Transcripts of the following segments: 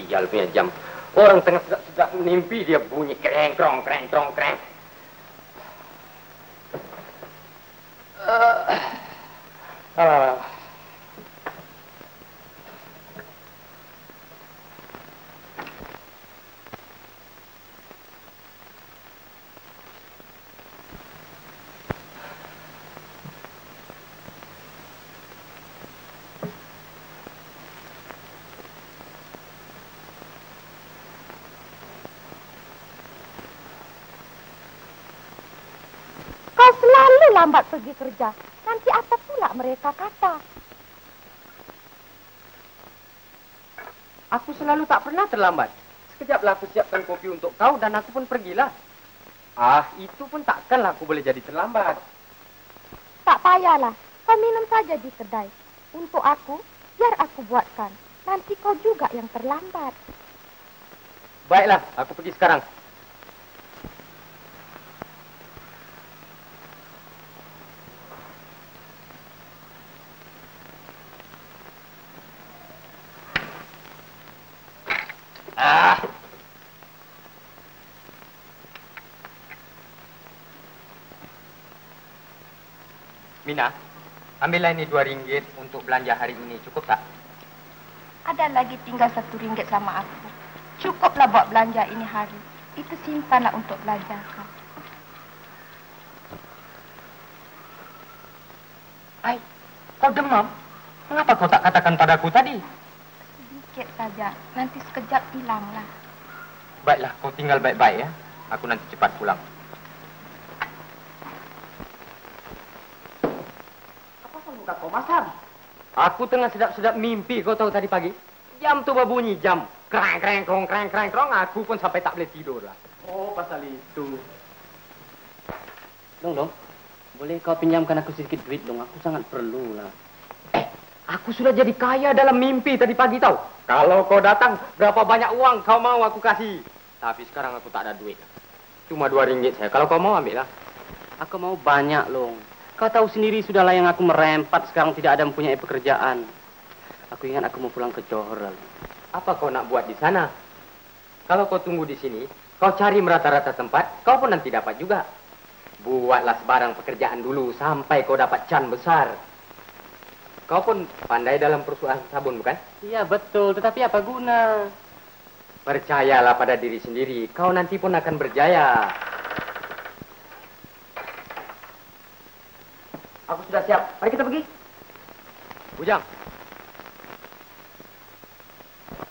Sial punya jam. Orang tengah sedang mimpi dia bunyi kreng krong kreng krong kreng. Kau selalu lambat pergi kerja. Nanti apa pula mereka kata? Aku selalu tak pernah terlambat. Sekejaplah aku siapkan kopi untuk kau dan aku pun pergilah. Ah, itu pun takkanlah aku boleh jadi terlambat. Tak payahlah. Kau minum saja di kedai. Untuk aku, biar aku buatkan. Nanti kau juga yang terlambat. Baiklah, aku pergi sekarang. Mina, ambillah ini 2 ringgit untuk belanja hari ini. Cukup tak? Ada lagi tinggal 1 ringgit sama aku. Cukuplah buat belanja ini hari. Itu simpanlah untuk belanja kau. Hai, kau demam? Mengapa kau tak katakan padaku tadi? Sedikit saja. Nanti sekejap hilanglah. Baiklah, kau tinggal baik-baik ya. Aku nanti cepat pulang. Kau masam. Aku tengah sedap-sedap mimpi, kau tahu tadi pagi. Jam tu berbunyi, jam. Kreng, kreng, krong, kreng, kreng, krong. Aku pun sampai tak boleh tidur lah. Oh, pasal itu. Dong, boleh kau pinjamkan aku sedikit duit dong? Aku sangat perlu lah. Aku sudah jadi kaya dalam mimpi tadi pagi tahu. Kalau kau datang, berapa banyak uang kau mau aku kasih. Tapi sekarang aku tak ada duit. Cuma 2 ringgit saya. Kalau kau mau ambil lah. Aku mau banyak, Long. Kau tahu sendiri sudahlah yang aku merempat, sekarang tidak ada mempunyai pekerjaan. Aku ingat aku mau pulang ke Johor lalu. Apa kau nak buat di sana? Kalau kau tunggu di sini, kau cari merata-rata tempat, kau pun nanti dapat juga. Buatlah sebarang pekerjaan dulu sampai kau dapat can besar. Kau pun pandai dalam perusahaan sabun, bukan? Iya, betul. Tetapi apa guna? Percayalah pada diri sendiri, kau nanti pun akan berjaya. Aku sudah siap. Mari kita pergi. Bujang.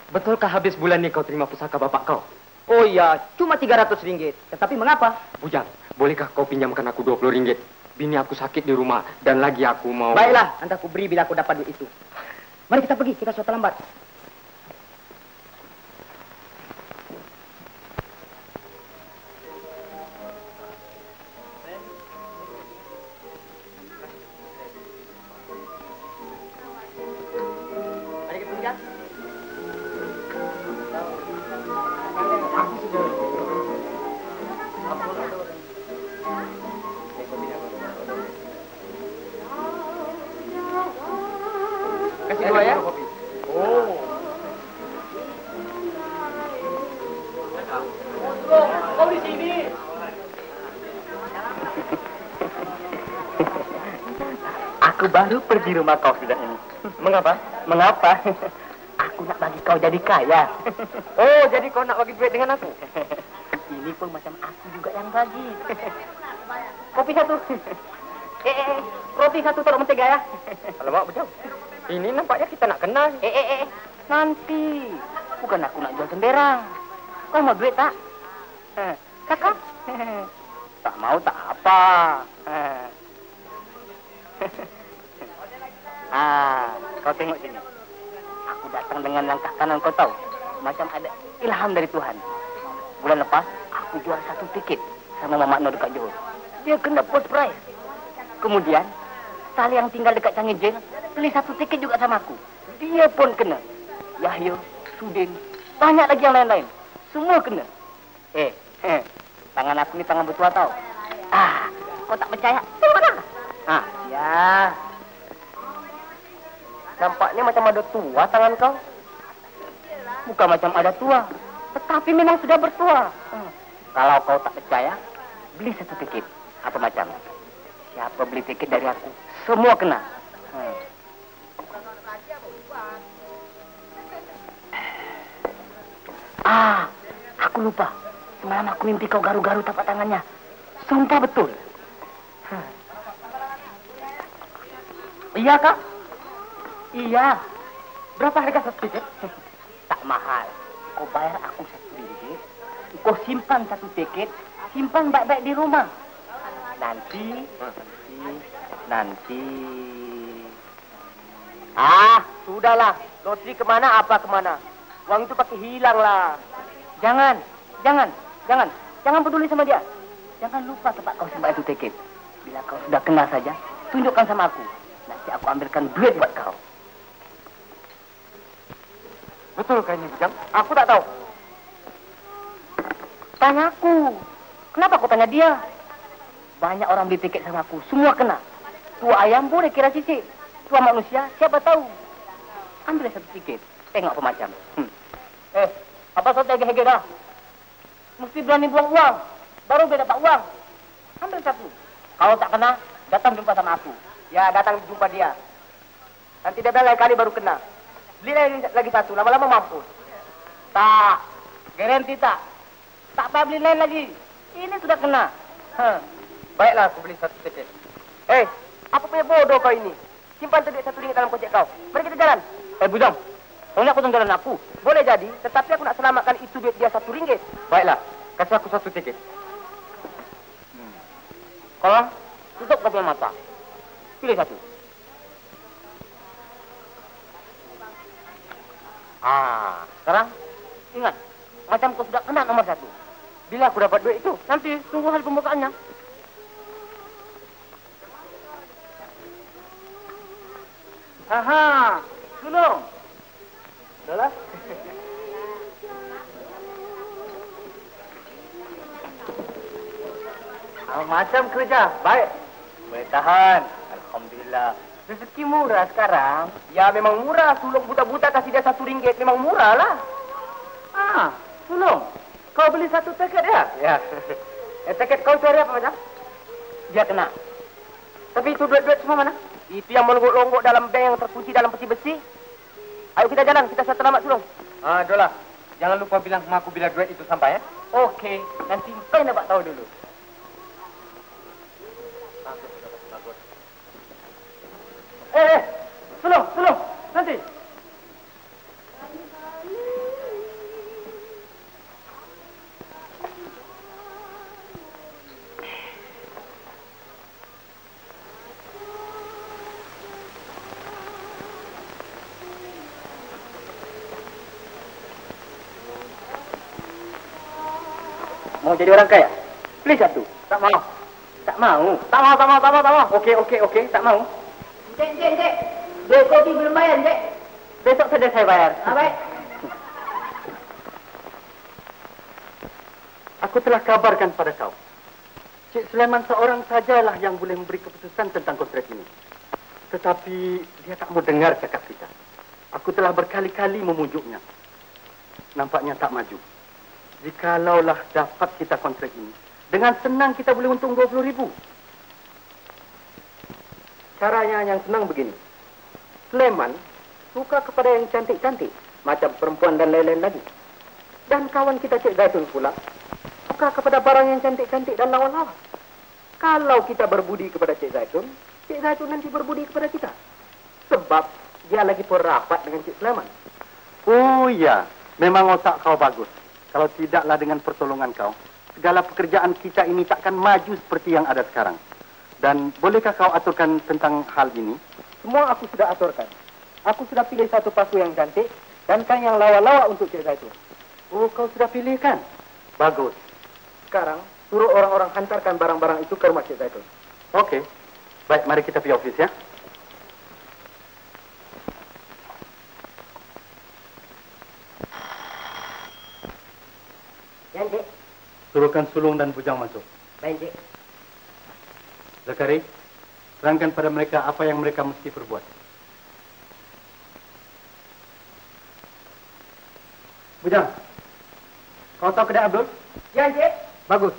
Betulkah habis bulan ini kau terima pusaka bapak kau? Oh iya, cuma 300 ringgit. Tetapi mengapa? Bujang, bolehkah kau pinjamkan aku 20 ringgit? Bini aku sakit di rumah dan lagi aku mau... Baiklah, nanti aku beri bila aku dapat duit itu. Mari kita pergi, kita sudah terlambat. Kasih 2 ya? Oh. Kau di sini. Aku baru pergi rumah kau sudah ini. Mengapa? Mengapa? Aku nak bagi kau jadi kaya. Oh, jadi kau nak bagi duit dengan aku? Ini pun macam aku juga yang bagi. Kopi 1. Roti 1 taruh mentega ya. Alamak, Bujang. Ini nampaknya kita nak kenal. Nanti. Bukan aku nak jual semberang. Kau mau duit tak? Kakak? Tak mau tak apa. Kau tengok sini. Aku datang dengan langkah kanan, kau tahu. Macam ada ilham dari Tuhan. Bulan lepas, aku jual 1 tiket sama Mama Nur dekat Johor. Dia kena post price. Kemudian, Sali yang tinggal dekat Changi Jail beli 1 tiket juga sama aku. Dia pun kena. Yahyo, Sudin, banyak lagi yang lain-lain. Semua kena. Tangan aku ni tangan bertuah tau. Kau tak percaya? Tengok mana? Ya. Nampaknya macam ada tua tangan kau. bukan macam ada tua, tetapi memang sudah bertua. Kalau kau tak percaya, beli satu tiket. Apa macam? Siapa beli tiket dari aku, semua kena. Aku lupa. Semalam aku mimpi kau garu-garu tapak tangannya. Sumpah betul. Iya, Kak? Iya. Berapa harga satu tiket? Tak mahal. Kau bayar aku RM1. Kau simpan satu tiket, simpan baik-baik di rumah. Nanti. Sudahlah. Lotri kemana apa kemana. Uang itu pasti hilang lah. Jangan peduli sama dia. Jangan lupa tempat kau simpan itu tiket. Bila kau sudah kena saja, tunjukkan sama aku. Nanti aku ambilkan duit buat kau. Betul kan ini, Bujang? Aku tak tahu. Tanya aku. Kenapa kau tanya dia? Banyak orang beli tiket sama aku, semua kena. Tua ayam boleh kira cicik. Tua manusia, siapa tahu. Ambil satu tiket. Tengok apa macam. Apa kau hege-hege dah? Mesti berani buang uang. Baru dia dapat uang. Ambil satu. Kalau tak kena, datang jumpa sama aku. Ya, datang jumpa dia. Nanti dia bilang lain kali baru kena. Beli lagi satu, lama-lama mampus. Tak. Garanti tak. Tak payah beli lain lagi. Ini sudah kena. Baiklah, aku beli satu tiket. Apa punya bodoh kau ini? Simpan duit RM1 dalam kocek kau. Mari kita jalan. Bujang. Soalnya aku jalan aku. Boleh jadi, tetapi aku nak selamatkan itu duit dia RM1. Baiklah, kasih aku satu tiket. Kalau tutup kau punya mata. Pilih satu. Sekarang ingat, macam kau sudah kena nomor 1. Bila aku dapat duit itu, nanti tunggu hari pembukaannya. Sulung. Udahlah. Macam kerja, baik. Boleh tahan. Alhamdulillah. Rezeki murah sekarang. Ya memang murah. Sulung buta-buta kasih dia RM1. Memang murah lah. Sulung. Kau beli satu tiket ya? Ya. Tiket kau cari apa macam? Dia kena. Tapi itu duit-duit semua mana? Itu yang melonggok-longgok dalam bank yang terkunci dalam peti besi. Ayo kita jalan, kita selamat Sulung. Dola. Jangan lupa bilang sama aku bila duit itu sampai ya. Okey. Nanti kau nak tahu dulu. Bagus. Sulung. Nanti. Mau jadi orang kaya? Pilih satu. Tak mau. Tak mau. Okey. Tak mau. Dek. Dek, kopi belum bayar, Dek. Besok saja saya bayar. Baik. Aku telah kabarkan pada kau. Cik Sulaiman seorang sajalah yang boleh memberi keputusan tentang kontrak ini. Tetapi dia tak mau dengar cakap kita. Aku telah berkali-kali memujuknya. Nampaknya tak maju. Jikalaulah dapat kita kontrak ini, dengan senang kita boleh untung 20,000. Caranya yang senang begini. Sulaiman suka kepada yang cantik-cantik, macam perempuan dan lain-lain lagi. Dan kawan kita Cik Zaitun pula suka kepada barang yang cantik-cantik dan lawa-lawa. Kalau kita berbudi kepada Cik Zaitun nanti berbudi kepada kita. Sebab dia lagi pun rapat dengan Cik Sulaiman. Oh ya, memang otak kau bagus. Kalau tidaklah dengan pertolongan kau, segala pekerjaan kita ini takkan maju seperti yang ada sekarang. Dan bolehkah kau aturkan tentang hal ini? Semua aku sudah aturkan. Aku sudah pilih satu pasu yang cantik dan kain yang lawa-lawa untuk Cik Zaitun. Oh, kau sudah pilih kan? Bagus. Sekarang, suruh orang-orang hantarkan barang-barang itu ke rumah Cik Zaitun. Okey. Baik, mari kita pergi ofis ya. Ya, Cik. Suruhkan Sulung dan Bujang masuk. Baik, Cik. Zakari, terangkan pada mereka apa yang mereka mesti perbuat. Ujang, kau tahu kedai Abdul? Ya, Encik. Bagus.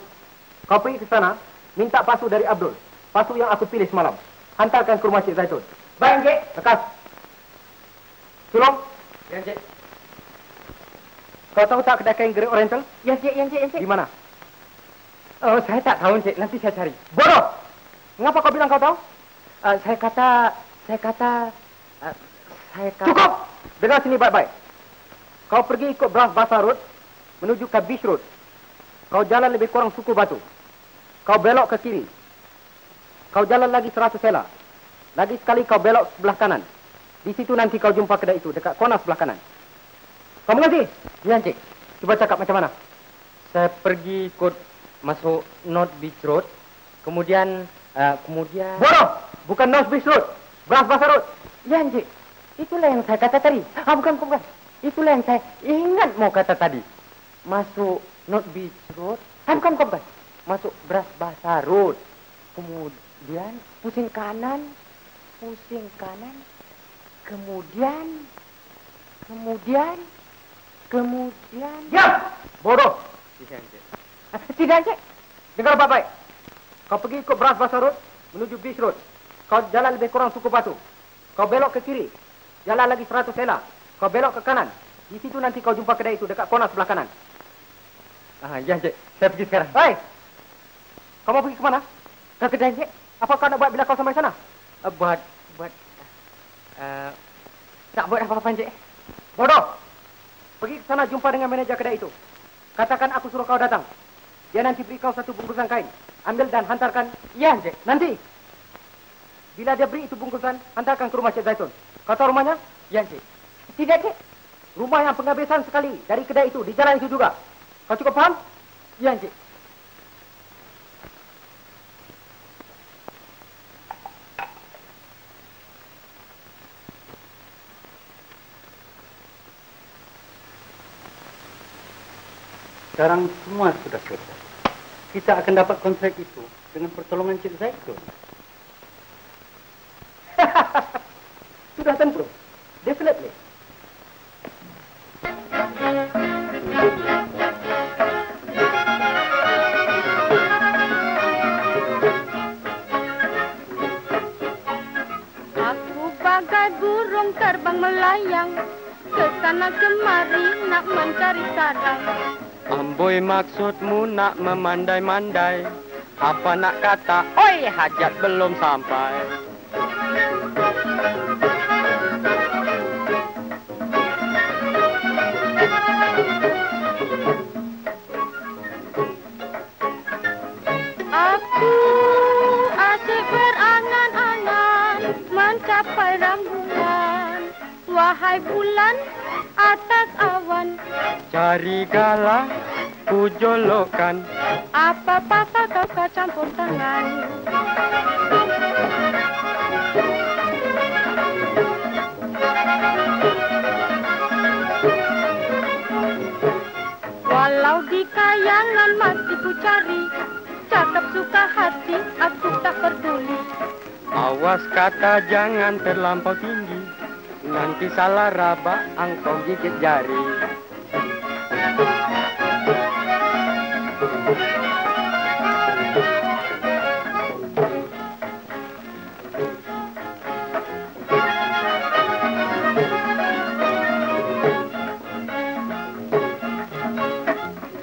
Kau pergi ke sana, minta pasu dari Abdul. Pasu yang aku pilih semalam. Hantarkan ke rumah Cik Zaitun. Baik, Encik. Lekas. Sulong, Ya, Encik. kau tahu tak kedai kain Great Oriental? Ya, Encik, ya, Encik, Encik. Di mana? Oh, saya tak tahu, Encik. Nanti saya cari. Bodoh! Mengapa kau bilang kau tahu? Saya kata... Cukup! Dengar sini baik-baik. Kau pergi ikut Branch Basar Road menuju ke Beach Road. Kau jalan lebih kurang suku batu. Kau belok ke kiri. Kau jalan lagi 100 sela. Lagi sekali kau belok sebelah kanan. Di situ nanti kau jumpa kedai itu dekat corner sebelah kanan. Kau mengerti? Ya, Encik. Cuba cakap macam mana? Saya pergi ikut masuk North Beach Road. Kemudian... Bodoh! Bukan North Beach Road. Branch Basar Road. Ya, Encik. Itulah yang saya kata tadi. Bukan. Itulah yang saya ingat mau kata tadi. Masuk North Beach Road. Bukan. Masuk Branch Basar Road. Kemudian pusing kanan. Kemudian. Diam! Bodoh! Tidak, Encik. Dengar baik-baik. Kau pergi ikut Branch Basar Road menuju Beach Road. Kau jalan lebih kurang suku batu. Kau belok ke kiri. Jalan lagi 100 sela. Kau belok ke kanan. Di situ nanti kau jumpa kedai itu dekat corner sebelah kanan. Ya, Encik. Saya pergi sekarang. Hei! Kau mau pergi ke mana? Ke kedai, Encik. Apa kau nak buat bila kau sampai sana? Tak buat apa-apa, Encik. Bodoh! Pergi ke sana jumpa dengan manajer kedai itu. Katakan aku suruh kau datang. Dia nanti beri kau satu bungkusan kain. Ambil dan hantarkan. Ya, Encik. Nanti. Bila dia beri itu bungkusan, hantarkan ke rumah Cik Zaitun. Kau tahu rumahnya? Ya, Encik. Tidak, Cik. Rumah yang penghabisan sekali dari kedai itu. Di jalan itu juga. Kau cukup faham? Ya, Encik. Sekarang semua sudah selesai. Kita akan dapat kontrak itu dengan pertolongan Cik Zaitun. Sudah tentu. Definitely. Aku bagai burung terbang melayang, ke sana kemari nak mencari sarang. Amboi maksudmu nak memandai-mandai. Apa nak kata, oi hajat belum sampai. Aku asyik berangan-angan mencapai rembulan. Wahai bulan atas awan, Cari galah, ku jolokan. apa pasal kau campur tangan? Walau di kayangan masih ku cari, cakap suka hati aku tak peduli. Awas kata jangan terlampau tinggi. Nanti salah raba, engkau gigit jari.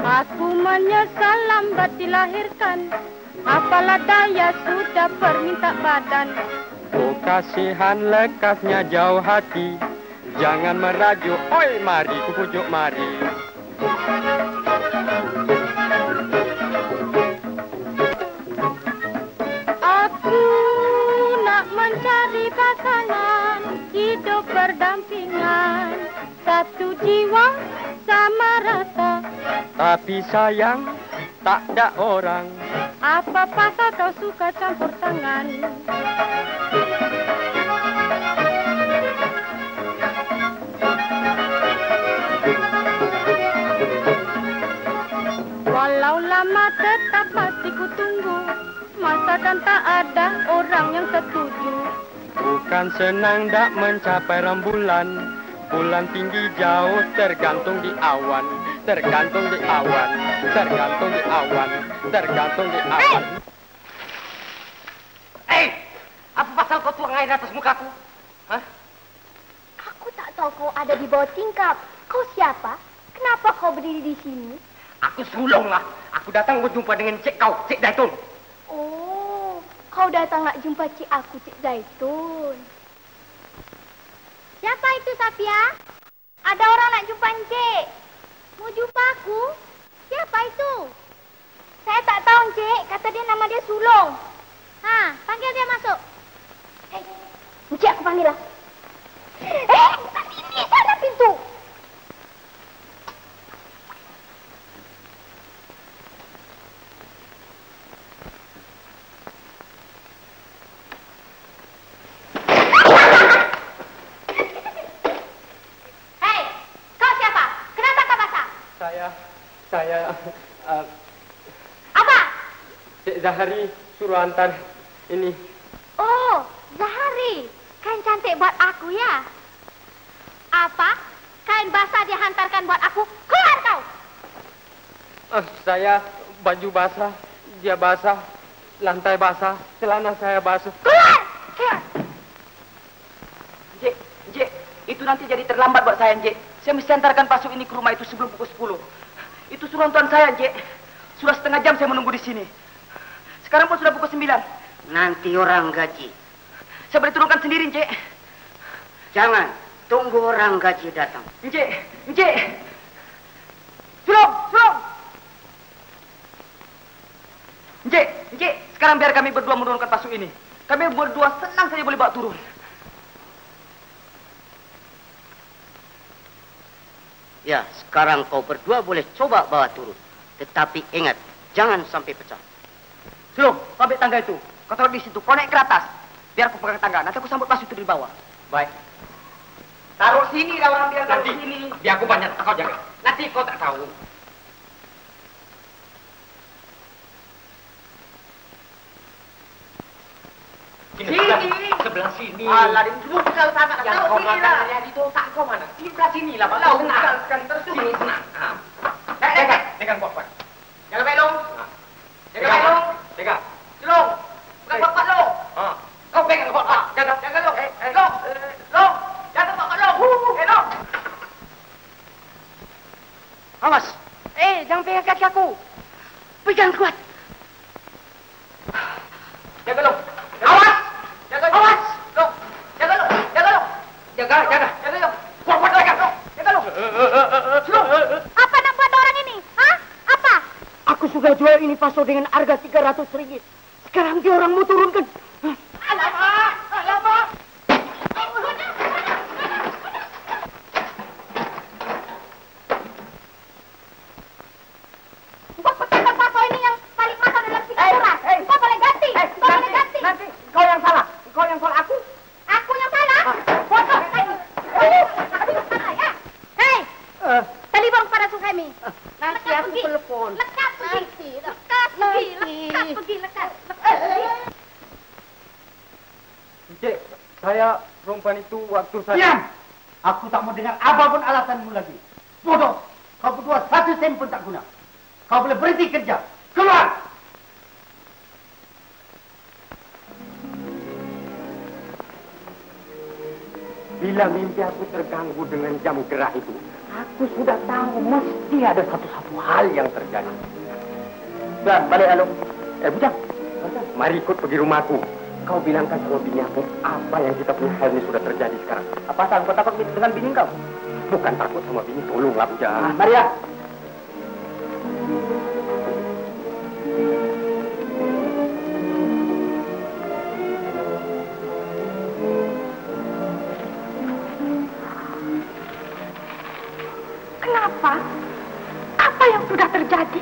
Aku menyesal lambat dilahirkan, apalah daya sudah perminta badan. Oh kasihan lekasnya jauh hati. Jangan merajuk, oi mari ku pujuk mari. Aku nak mencari pasangan, hidup berdampingan, satu jiwa sama rasa. Tapi sayang, tak ada orang. Apa pasal kau suka campur tangan? Walau lama tetap masih ku tunggu, masa dan tak ada orang yang setuju. Bukan senang dak mencapai rembulan. Bulan tinggi jauh tergantung di awan, tergantung di awan, tergantung di awan, tergantung di awan. Apa pasal kau tuang air atas mukaku? Hah? Aku tak tahu kau ada di bawah tingkap. Kau siapa? Kenapa kau berdiri di sini? Aku sulung lah. Aku datang berjumpa dengan cik kau, Cik Zaitun. Oh, kau datang nak jumpa cik aku, Cik Zaitun. Siapa itu, Safia? Ada orang nak jumpa Encik. Mau jumpa aku? Siapa itu? Saya tak tahu, Encik. Kata dia nama dia Sulung. Ha, panggil dia masuk. Encik, aku panggil lah. Bukan sini. Sana pintu. Apa? Cik Zahari suruh hantar ini. Oh, Zahari. Kain cantik buat aku ya? Apa? Kain basah dia hantarkan buat aku? Keluar kau! Saya baju basah, dia basah, lantai basah, celana saya basuh. Keluar! Keluar! Encik, itu nanti jadi terlambat buat saya, Encik. Saya mesti hantarkan pasuk ini ke rumah itu sebelum pukul 10. Itu suruhan tuan saya, Encik. Sudah setengah jam saya menunggu di sini. Sekarang pun sudah pukul 9. Nanti orang gaji. Saya boleh turunkan sendiri, Encik. Jangan, tunggu orang gaji datang. Encik. Sulung. Encik, sekarang biar kami berdua menurunkan pasuk ini. Kami berdua senang saja boleh bawa turun. Ya, sekarang kau berdua boleh coba bawa turun. Tetapi ingat, jangan sampai pecah. Sulung, kau ambil tangga itu. Kau taruh di situ, kau naik ke atas. Biar aku pegang tangga, nanti aku sambut pasuk itu di bawah. Baik. Taruh sini lah orang biar taruh sini. Biar aku banyak, kau jaga. Nanti kau tak tahu. Sini. Sebelah sini. Alah, dia bukan sangat. Yang kau makan hari itu tak kau mana? Ini sebelah sini lah, Pak. Lau, Senang. bukan sekali terus. Sini senang. Pegang kuat-kuat. Jaga baik, Long. Jaga baik, Pegang. Long. Pegang. Long, bukan kuat-kuat, Long. Kau pegang kuat-kuat. Jaga, Long. Long, jaga kuat-kuat, Long. Long. Awas, Jangan pegang kaki aku. pegang kuat. Jaga, Long. Awas. Jaga, awas. Long. Jaga, Long. Jaga, Long. Jaga. Jaga, Long. Kuat-kuat jaga, Long. Jaga, Long. Apa nak buat orang ini? Hah? Apa? Aku sudah jual ini paso dengan harga 300 ringgit. Sekarang dia orang mau turunkan. Alamak. Buat petang paso ini yang paling mahal dalam pikiran. Kau boleh ganti. Kau boleh ganti. Nanti kau yang salah. Kau yang salah aku. Aku yang salah? Bodoh lagi. Hei, telepon kepada Suhaimi. Nanti aku telepon. Lekas pergi. Lekas pergi. Cik, saya perempuan itu waktu saya... Diam! Aku tak mau dengar apapun alasanmu lagi. Bodoh! Kau berdua 1 sen pun tak guna. Kau boleh berhenti kerja. Keluar! Bila mimpi aku terganggu dengan jam gerak itu, aku sudah tahu mesti ada satu hal yang terjadi. Sudah, balik Alung. Bujang, mari ikut pergi rumahku. Kau bilangkan sama bini aku apa yang kita punya hal ini sudah terjadi sekarang. Apa asal kau takut dengan bini kau? Bukan takut sama bini, tolonglah Bujang. Mari ya. Kenapa? Apa yang sudah terjadi?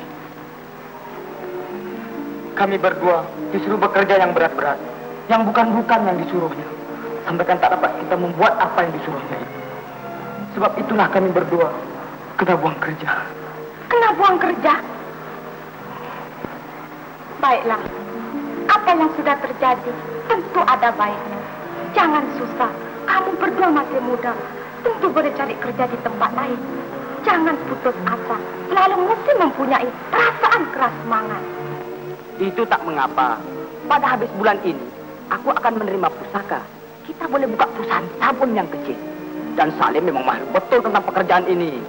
Kami berdua disuruh bekerja yang berat-berat, yang bukan-bukan yang disuruhnya. Sampaikan tak dapat kita membuat apa yang disuruhnya itu. Sebab itulah kami berdua kena buang kerja. Kena buang kerja? Baiklah. Apa yang sudah terjadi tentu ada baiknya. Jangan susah. Kamu berdua masih muda. tentu boleh cari kerja di tempat lain. Jangan putus asa. Selalu mesti mempunyai perasaan keras semangat. Itu tak mengapa. Pada habis bulan ini, aku akan menerima pusaka. Kita boleh buka perusahaan sabun yang kecil. Dan Salim memang mahir betul tentang pekerjaan ini.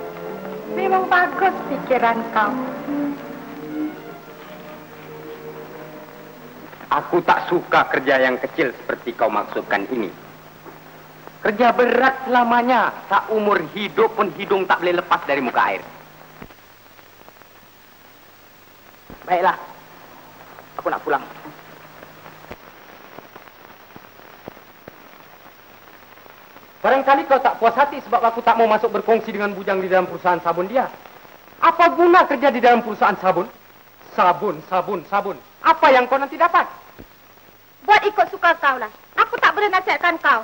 Memang bagus pikiran kau. Aku tak suka kerja yang kecil seperti kau maksudkan ini. Kerja berat selamanya, seumur hidup pun hidung tak boleh lepas dari muka air. Baiklah, aku nak pulang. Barangkali kau tak puas hati sebab aku tak mau masuk berkongsi dengan bujang di dalam perusahaan sabun dia. Apa guna kerja di dalam perusahaan sabun? Sabun, sabun, sabun. Apa yang kau nanti dapat? Buat ikut suka kau lah. Aku tak boleh nasihatkan kau.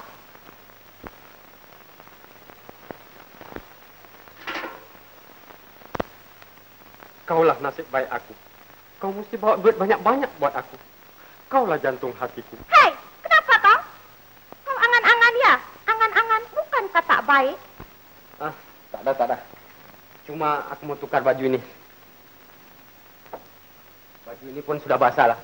Kaulah nasib baik aku. Kau mesti bawa duit banyak-banyak buat aku. Kaulah jantung hatiku. Hei, kenapa kau? Kau angan-angan ya? Angan-angan bukan kata baik. Ah, tak ada. Cuma aku mau tukar baju ini. Baju ini pun sudah basah lah.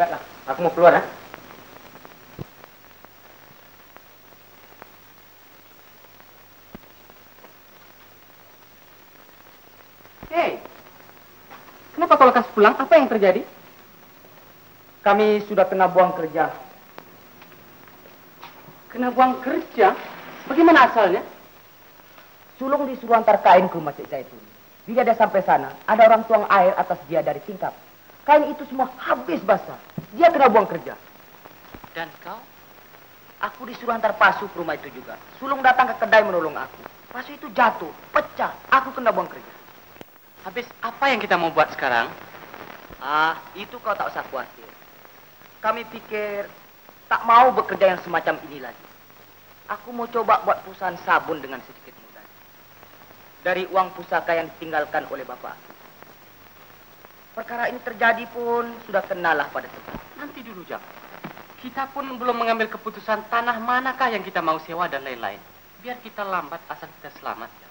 Baiklah, aku mau keluar ya. Hei, kenapa kau lekas pulang? Apa yang terjadi? Kami sudah kena buang kerja. Kena buang kerja? Bagaimana asalnya? Sulung disuruh antar kain ke rumah Cik Zaitun. Bila dia sampai sana, ada orang tuang air atas dia dari tingkap. Kain itu semua habis basah. Dia kena buang kerja. Dan kau? Aku disuruh antar pasu ke rumah itu juga. Sulung datang ke kedai menolong aku. Pasu itu jatuh, pecah. Aku kena buang kerja. Habis apa yang kita mau buat sekarang? Ah, itu kau tak usah khawatir. Kami pikir tak mau bekerja yang semacam ini lagi. Aku mau coba buat perusahaan sabun dengan sedikit modal. Dari uang pusaka yang ditinggalkan oleh bapak aku. Perkara ini terjadi pun sudah kenalah pada tempat. Nanti dulu, Jam. Kita pun belum mengambil keputusan tanah manakah yang kita mau sewa dan lain-lain. Biar kita lambat asal kita selamat. Jam.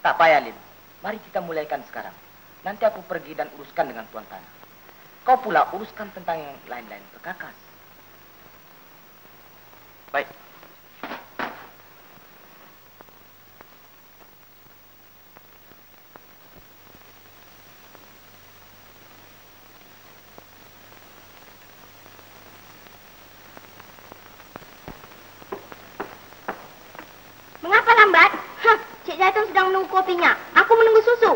Tak payah, Lim. Mari kita mulaikan sekarang. Nanti aku pergi dan uruskan dengan tuan tanah. Kau pula uruskan tentang yang lain-lain perkakas. Baik. Mengapa lambat? Hah, Cik Zaitun sedang menunggu kopinya. Aku menunggu susu.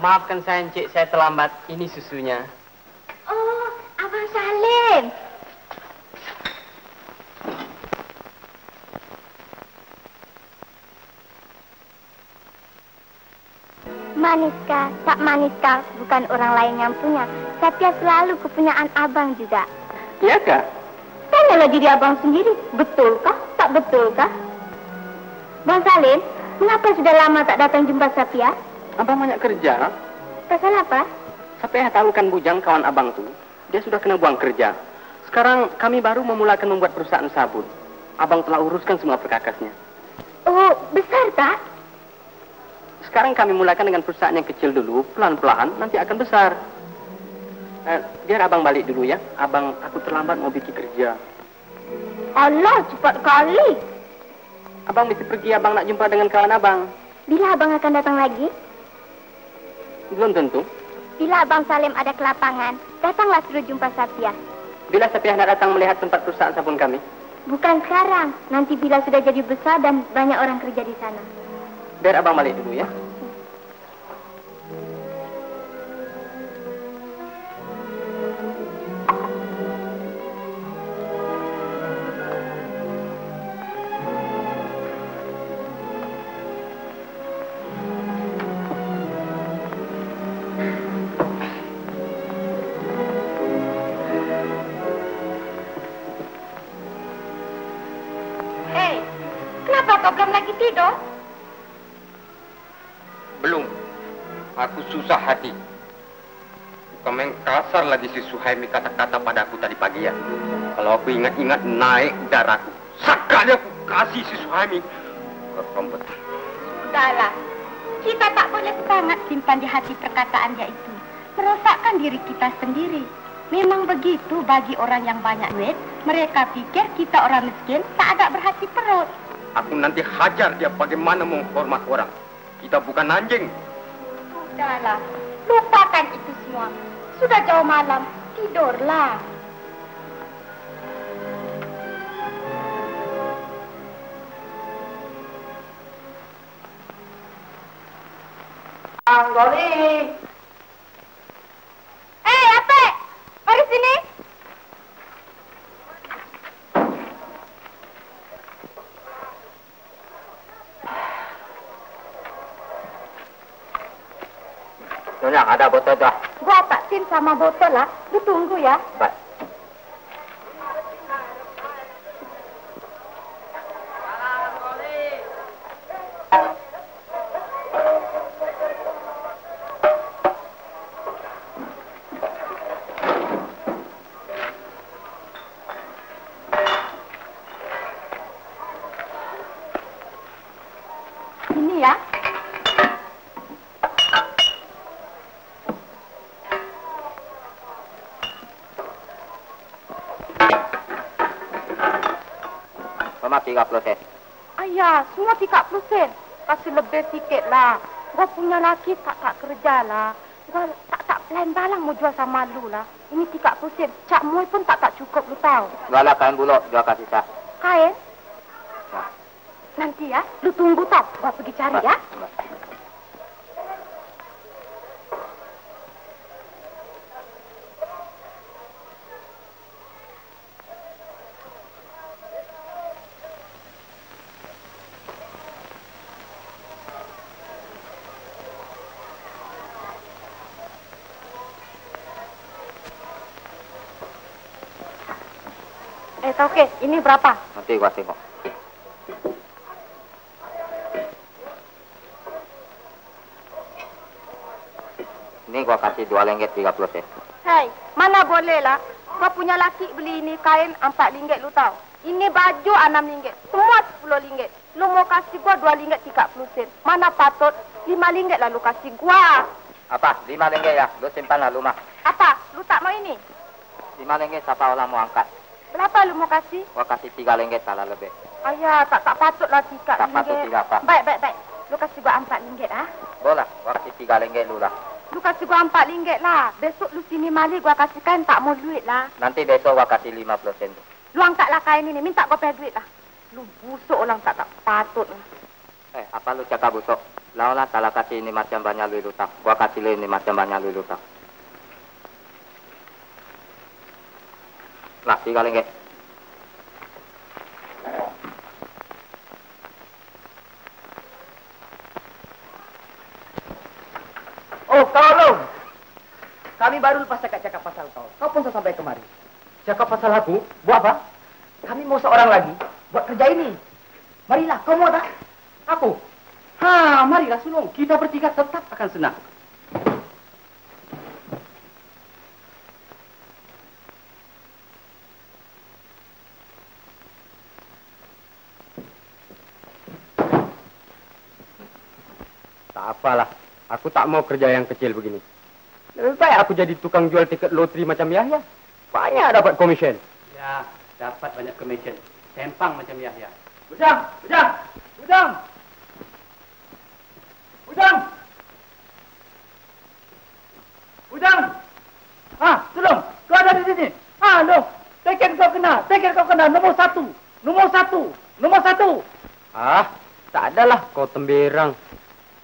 Maafkan saya, Encik, saya terlambat. Ini susunya. Oh, Abang Salim. Maniskah, tak maniskah, bukan orang lain yang punya. Satya selalu kepunyaan abang juga. Iya, Kak? Tanyalah diri abang sendiri, betulkah, tak betulkah? Bang Salim, mengapa sudah lama tak datang jumpa Satya? Abang banyak kerja. Pasal apa? Sapeh tahu kan bujang kawan abang tuh. Dia sudah kena buang kerja. Sekarang kami baru memulakan membuat perusahaan sabun. Abang telah uruskan semua perkakasnya. Oh, besar tak? Sekarang kami mulakan dengan perusahaan yang kecil dulu, pelan-pelan, nanti akan besar. Biar abang balik dulu ya. Abang, aku terlambat mau bikin kerja. Allah, cepat kali. Abang mesti pergi, abang nak jumpa dengan kawan abang. Bila abang akan datang lagi? Belum tentu. Bila Abang Salim ada ke lapangan, datanglah suruh jumpa Satya. Bila Sapiah nak datang melihat tempat perusahaan sabun kami? Bukan sekarang, nanti bila sudah jadi besar dan banyak orang kerja di sana. Biar abang balik dulu ya. kau belum lagi tidur? Belum. Aku susah hati. Bukan main kasar lagi si Suhaimi kata-kata padaku tadi pagi ya. Kalau aku ingat-ingat naik darahku. Sekali aku kasih si Suhaimi ke Rompet. Sudahlah. Kita tak boleh sangat simpan di hati perkataan dia itu. Merosakkan diri kita sendiri. Memang begitu bagi orang yang banyak duit. Mereka pikir kita orang miskin tak ada berhati perut. Aku nanti hajar dia bagaimana menghormat orang. Kita bukan anjing. Sudahlah. Lupakan itu semua. Sudah jauh malam. Tidurlah. Anggoli. Apa? Mari sini. Nyonya, ada botol dah. Gua tak tin sama botol lah. Lu tunggu ya. Baik. Ini ya. Mama 30 sen. Ayah, semua 30 sen. Kasih lebih sikit lah. Gua punya laki tak kerja lah. Gua tak plan balang mau jual sama lu lah. Ini 30 sen. Cak Moy pun tak cukup lu tahu. Jualah kain buluk, jual kasih sah. Kain? Ya. Nanti ya, lu tunggu tau. Gua pergi cari ya. Oke, ini berapa? Nanti gua tengok. Ini gua kasih 2 ringgit 30 sen. Hei, mana boleh lah. Gua punya laki beli ini kain 4 ringgit lu tahu. Ini baju 6 ringgit. Semua 10 ringgit. Lu mau kasih gua 2 ringgit 30 sen. Mana patut 5 ringgit lah lu kasih gua. Apa? 5 ringgit ya? Lu simpan lah rumah. Apa? Lu tak mau ini? 5 ringgit siapa orang mau angkat? Berapa lu mau kasih? Gua kasih 3 ringgit salah lebih. Ayah, tak patut lah 3 ringgit. Tak patut 3 apa? Baik. Lu kasih gua 4 ringgit ah. Boleh, gua kasih 3 ringgit dulu lah. Lu kasih gua 4 ringgit lah. Besok lu sini mali gua kasihkan tak mau duit lah. Nanti besok gua kasih 50 sen. Lu angkatlah kain ini, minta gua pay duit lah. Lu busuk orang tak patut lah. Apa lu cakap busuk? Laulah salah kasih ini macam banyak lu tak. Gua kasih lu ini macam banyak lu tak. Nah, 3 ringgit. Oh, kau Long. Kami baru lepas cakap-cakap pasal kau. Kau pun sampai kemari. Cakap pasal aku? Buat apa? Kami mau seorang lagi buat kerja ini. Marilah, kau mau tak? Aku? Marilah Sulong. Kita bertiga tetap akan senang. Tak apalah. Aku tak mau kerja yang kecil begini. Lebih baik aku jadi tukang jual tiket loteri macam Yahya. Banyak dapat komisen. Ya, dapat banyak komisen. Sempang macam Yahya. Ujang! Sulong, kau ada di sini. Loh, teken kau kena. Nomor satu. Tak adalah kau temberang.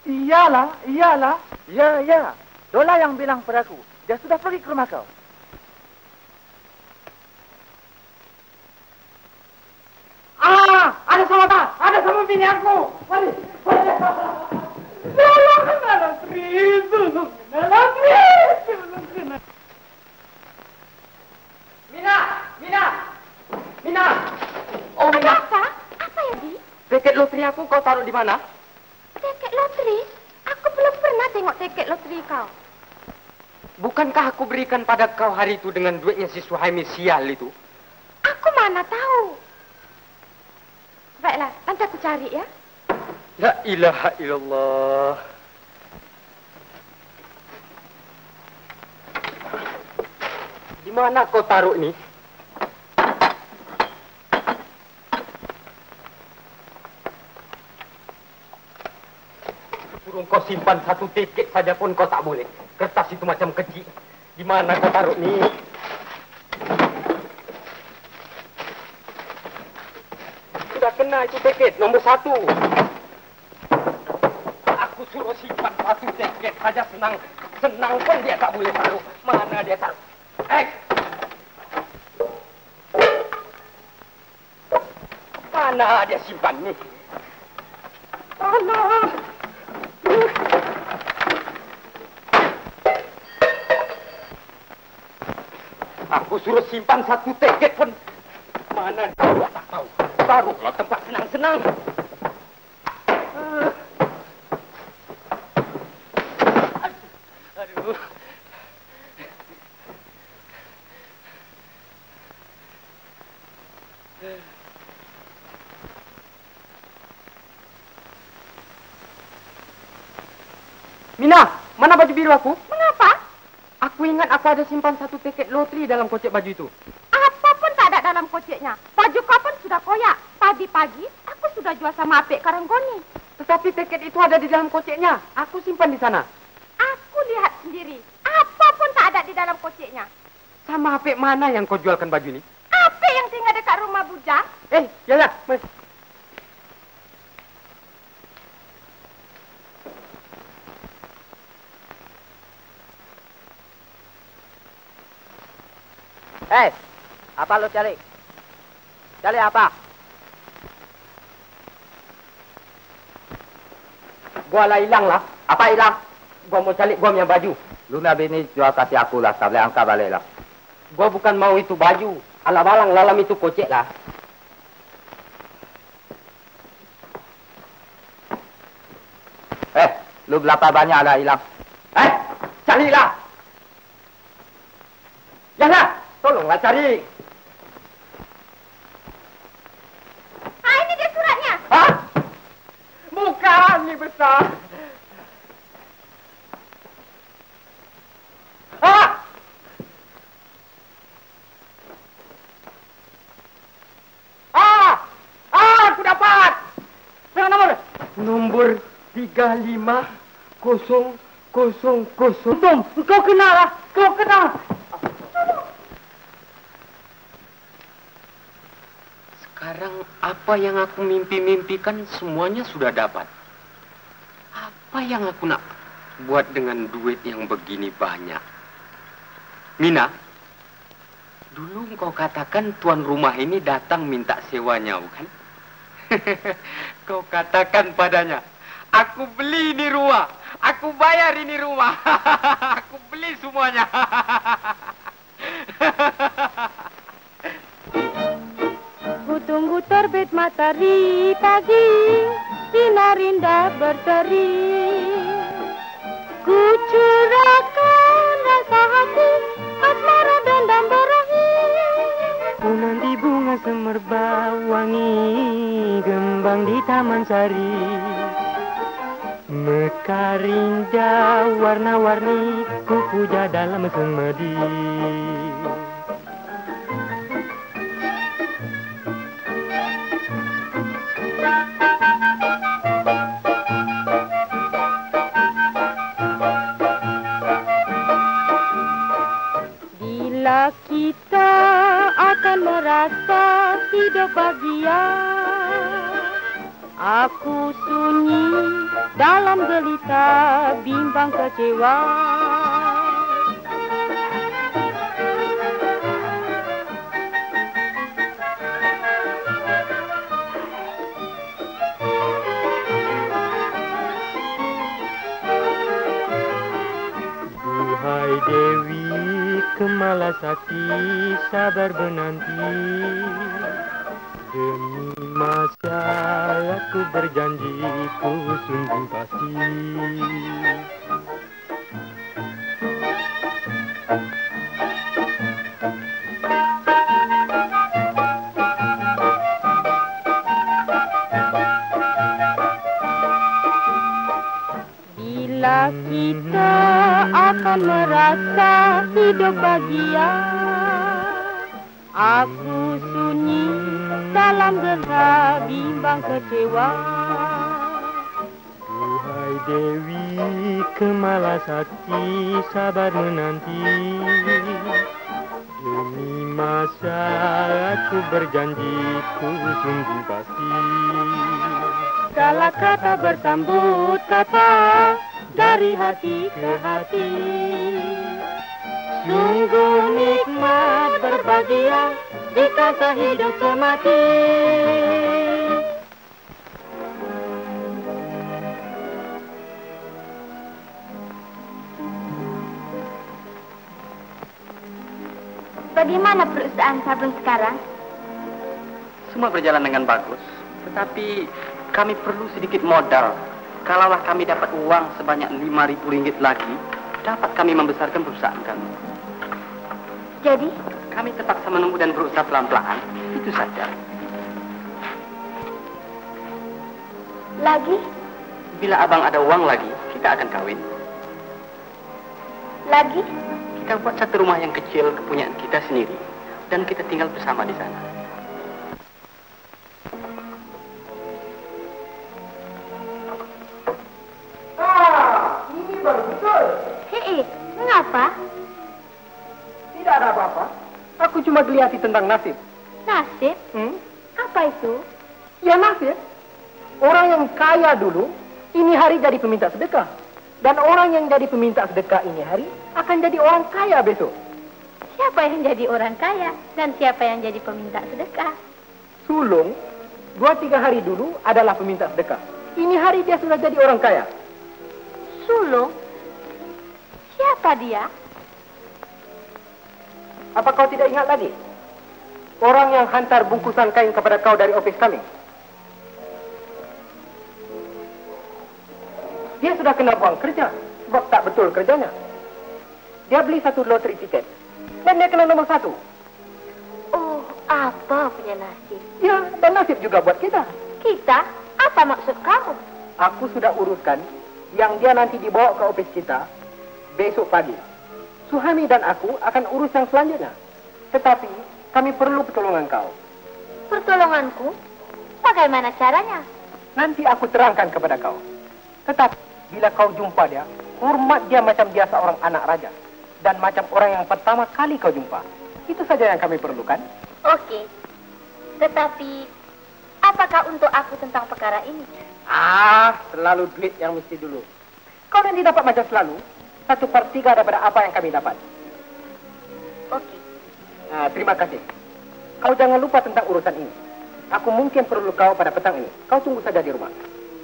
Iyalah. Ya. Dola yang bilang padaku. Dia sudah pergi ke rumah kau. Ada sama bini aku. Mari. Dola kena Mina. Oh, Mina. Apa ya, Di? PK Tiket loteri aku kau taruh di mana? Tiket loteri? Aku belum pernah tengok tiket loteri kau. Bukankah aku berikan pada kau hari itu dengan duitnya si Suhaimi sial itu? Aku mana tahu. Baiklah, nanti aku cari ya. La ilaha illallah. Di mana kau taruh ini? Suruh kau simpan satu tiket saja pun kau tak boleh. Kertas itu macam kecil. Di mana kau taruh ni? Sudah kena itu tiket nombor 1. Aku suruh simpan satu tiket saja senang pun dia tak boleh taruh. Mana dia taruh? Mana dia simpan ni? Allah! Aku suruh simpan satu tiket pun. Mana dia tak tahu. Taruhlah tempat senang-senang. Aduh. Mina, mana baju biru aku? Mengapa? Aku ingat aku ada simpan satu tiket loteri dalam kocek baju itu. Apa pun tak ada dalam koceknya. Baju kau pun sudah koyak. Tadi pagi aku sudah jual sama Apek Karanggoni. Tetapi tiket itu ada di dalam koceknya. Aku simpan di sana. Aku lihat sendiri. Apa pun tak ada di dalam koceknya. Sama Apek mana yang kau jualkan baju ini? Apek yang tinggal dekat rumah bujang. Ya. Apa lo cari? Cari apa? Gua lah hilang lah. Apa hilang? Gua mau cari gua punya baju. Lu nabi ni jual kasih aku lah, tak boleh angkat balik lah. Gua bukan mau itu baju. Alang-alang lalam itu kocek lah. Lu berapa banyak lah hilang? Carilah. Jangan, tolonglah cari. Ini dia suratnya. Hah? Bukan, ini besar. Aku dapat. Berapa nomor? Nomor 35000. Tom, kau kenal lah. Kau kenal. Sekarang apa yang aku mimpi-mimpikan semuanya sudah dapat. Apa yang aku nak buat dengan duit yang begini banyak? Mina, dulu kau katakan tuan rumah ini datang minta sewanya, bukan? Kau katakan padanya, aku beli ini rumah, aku bayar ini rumah, aku beli semuanya. Tunggu terbit matahari pagi, sinar indah berseri. Ku curahkan rasa hati, asmara dendam berakhir. Ku nanti bunga semerbak wangi, gembang di taman sari. Mekar indah warna-warni, ku puja dalam semedi. Bila kita akan merasa hidup bahagia, aku sunyi dalam gelita bimbang kecewa. Duhai Dewi Kemalasakti, sabar menanti demi masa masa aku berjanji ku sungguh pasti. Bila kita akan merasa hidup bahagia, aku sunyi dalam gerah bimbang kecewa. Duhai Dewi, kemalas hati sabar menanti. Demi masa aku berjanji ku sungguh pasti. Segala kata bersambut kata dari hati ke hati. Sungguh nikmat berbahagia jika sehidup semati. Bagaimana perusahaan sabun sekarang? Semua berjalan dengan bagus, tetapi kami perlu sedikit modal. Kalaulah kami dapat uang sebanyak Rp5.000 lagi, dapat kami membesarkan perusahaan kami. Jadi? Kami terpaksa menunggu dan berusaha pelan-pelan, itu saja. Lagi? Bila abang ada uang lagi, kita akan kawin. Lagi? Kita buat satu rumah yang kecil kepunyaan kita sendiri, dan kita tinggal bersama di sana. Ini baru betul. Hei, mengapa? Tidak ada apa-apa. Aku cuma gelihati tentang nasib. Nasib? Apa itu? Ya nasib. Orang yang kaya dulu, ini hari jadi peminta sedekah. Dan orang yang jadi peminta sedekah ini hari, akan jadi orang kaya besok. Siapa yang jadi orang kaya dan siapa yang jadi peminta sedekah? Sulung, 2-3 hari dulu adalah peminta sedekah. Ini hari dia sudah jadi orang kaya. Sulung? Siapa dia? Apa kau tidak ingat lagi? Orang yang hantar bungkusan kain kepada kau dari ofis kami. Dia sudah kena buang kerja, sebab tak betul kerjanya. Dia beli satu loteri tiket, dan dia kena nomor 1. Oh, apa punya nasib? Ya, dan nasib juga buat kita. Kita? Apa maksud kamu? Aku sudah uruskan yang dia nanti dibawa ke ofis kita besok pagi. Suhami dan aku akan urus yang selanjutnya. Tetapi, kami perlu pertolongan kau. Pertolonganku? Bagaimana caranya? Nanti aku terangkan kepada kau. Tetapi, bila kau jumpa dia, hormat dia macam dia seorang anak raja. Dan macam orang yang pertama kali kau jumpa. Itu saja yang kami perlukan. Oke. Tetapi, apakah untuk aku tentang perkara ini? Selalu duit yang mesti dulu. Kau nanti dapat macam selalu 1/3 daripada apa yang kami dapat. Oke. Terima kasih. Kau jangan lupa tentang urusan ini. Aku mungkin perlu kau pada petang ini. Kau tunggu saja di rumah.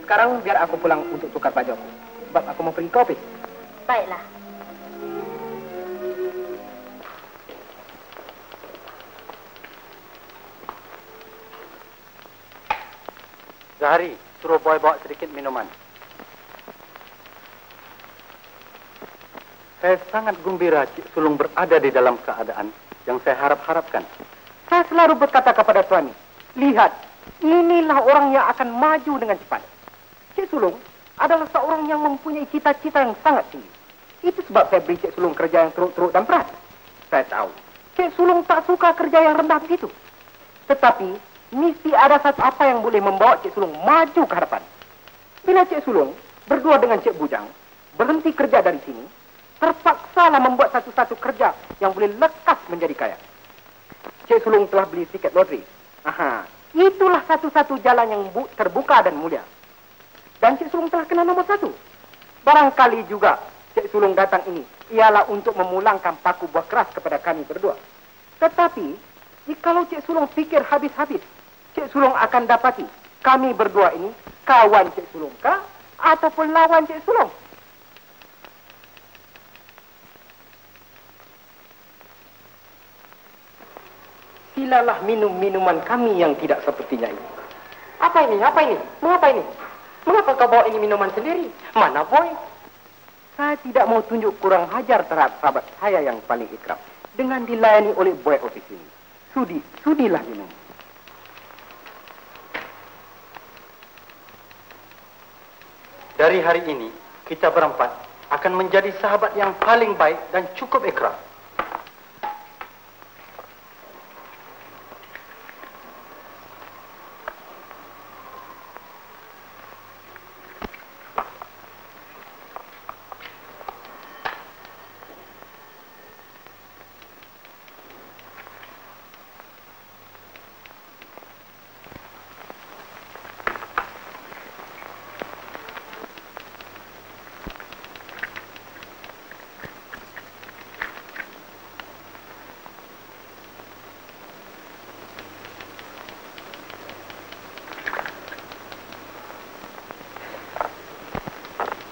Sekarang biar aku pulang untuk tukar baju aku. Sebab aku mau pergi ke ofis. Baiklah. Zahari, suruh boy bawa sedikit minuman. Saya sangat gembira Cik Sulung berada di dalam keadaan yang saya harap-harapkan. Saya selalu berkata kepada suami, lihat, inilah orang yang akan maju dengan cepat. Cik Sulung adalah seorang yang mempunyai cita-cita yang sangat tinggi. Itu sebab saya beri Cik Sulung kerja yang teruk-teruk dan berat. Saya tahu, Cik Sulung tak suka kerja yang rendah begitu. Tetapi, mesti ada satu apa yang boleh membawa Cik Sulung maju ke hadapan. Bila Cik Sulung berdua dengan Cik Bujang berhenti kerja dari sini, terpaksalah membuat satu-satu kerja yang boleh lekas menjadi kaya. Cik Sulung telah beli tiket loteri. Itulah satu-satu jalan yang terbuka dan mulia. Dan Cik Sulung telah kena nomor 1. Barangkali juga Cik Sulung datang ini ialah untuk memulangkan paku buah keras kepada kami berdua. Tetapi, jikalau Cik Sulung fikir habis-habis, Cik Sulung akan dapati kami berdua ini kawan Cik Sulung kah ataupun lawan Cik Sulung? Silalah minum minuman kami yang tidak sepertinya ini. Apa ini? Apa ini? Mengapa ini? Mengapa kau bawa ini minuman sendiri? Mana boy? Saya tidak mau tunjuk kurang hajar terhadap sahabat saya yang paling ikrab dengan dilayani oleh boy office ini. Sudilah minum. Dari hari ini, kita berempat akan menjadi sahabat yang paling baik dan cukup ikrab.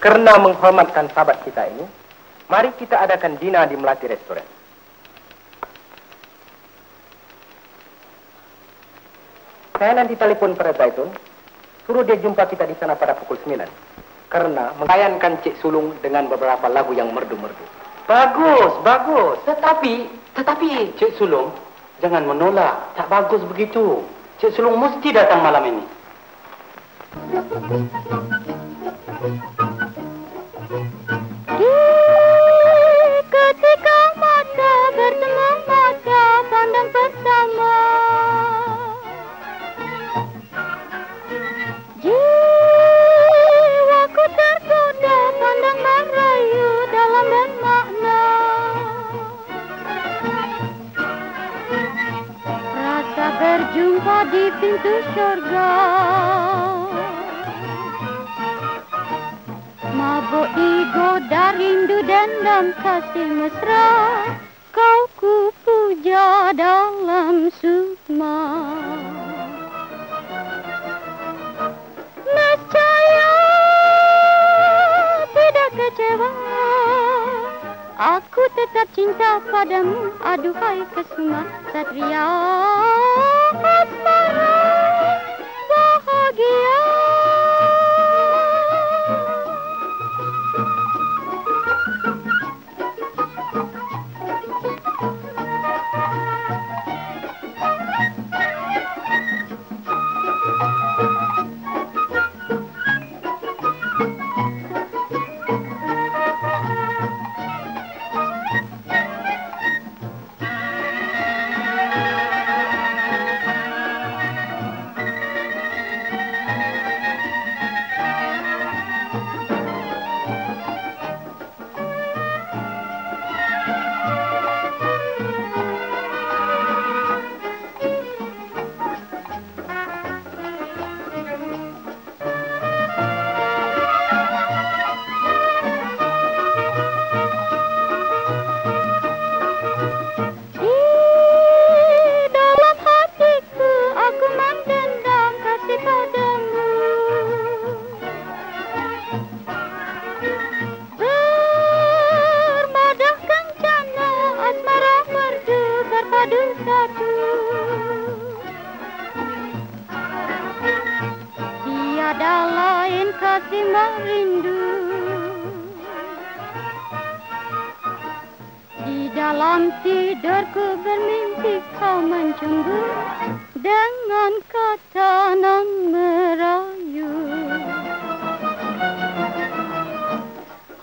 Karena menghormatkan sahabat kita ini, mari kita adakan dina di Melati Restoran. Saya nanti telepon pada Zaitun, suruh dia jumpa kita di sana pada pukul 9. Karena mengayunkan Cik Sulung dengan beberapa lagu yang merdu-merdu. Bagus, bagus. Tetapi Cik Sulung, jangan menolak. Tak bagus begitu. Cik Sulung mesti datang malam ini. Ketika mata bertemu mata pandang bersama, jiwaku tergoda pandang merayu dalam bermakna. Rasa berjumpa di pintu surga, mabuk digoda rindu dan kasih mesra, kau ku puja dalam sukma. Nescaya tidak kecewa, aku tetap cinta padamu, aduhai Kesuma Satria asmara bahagia. Tiada lain kasih merindu, di dalam tidurku bermimpi kau mencunggu dengan kata nan merayu.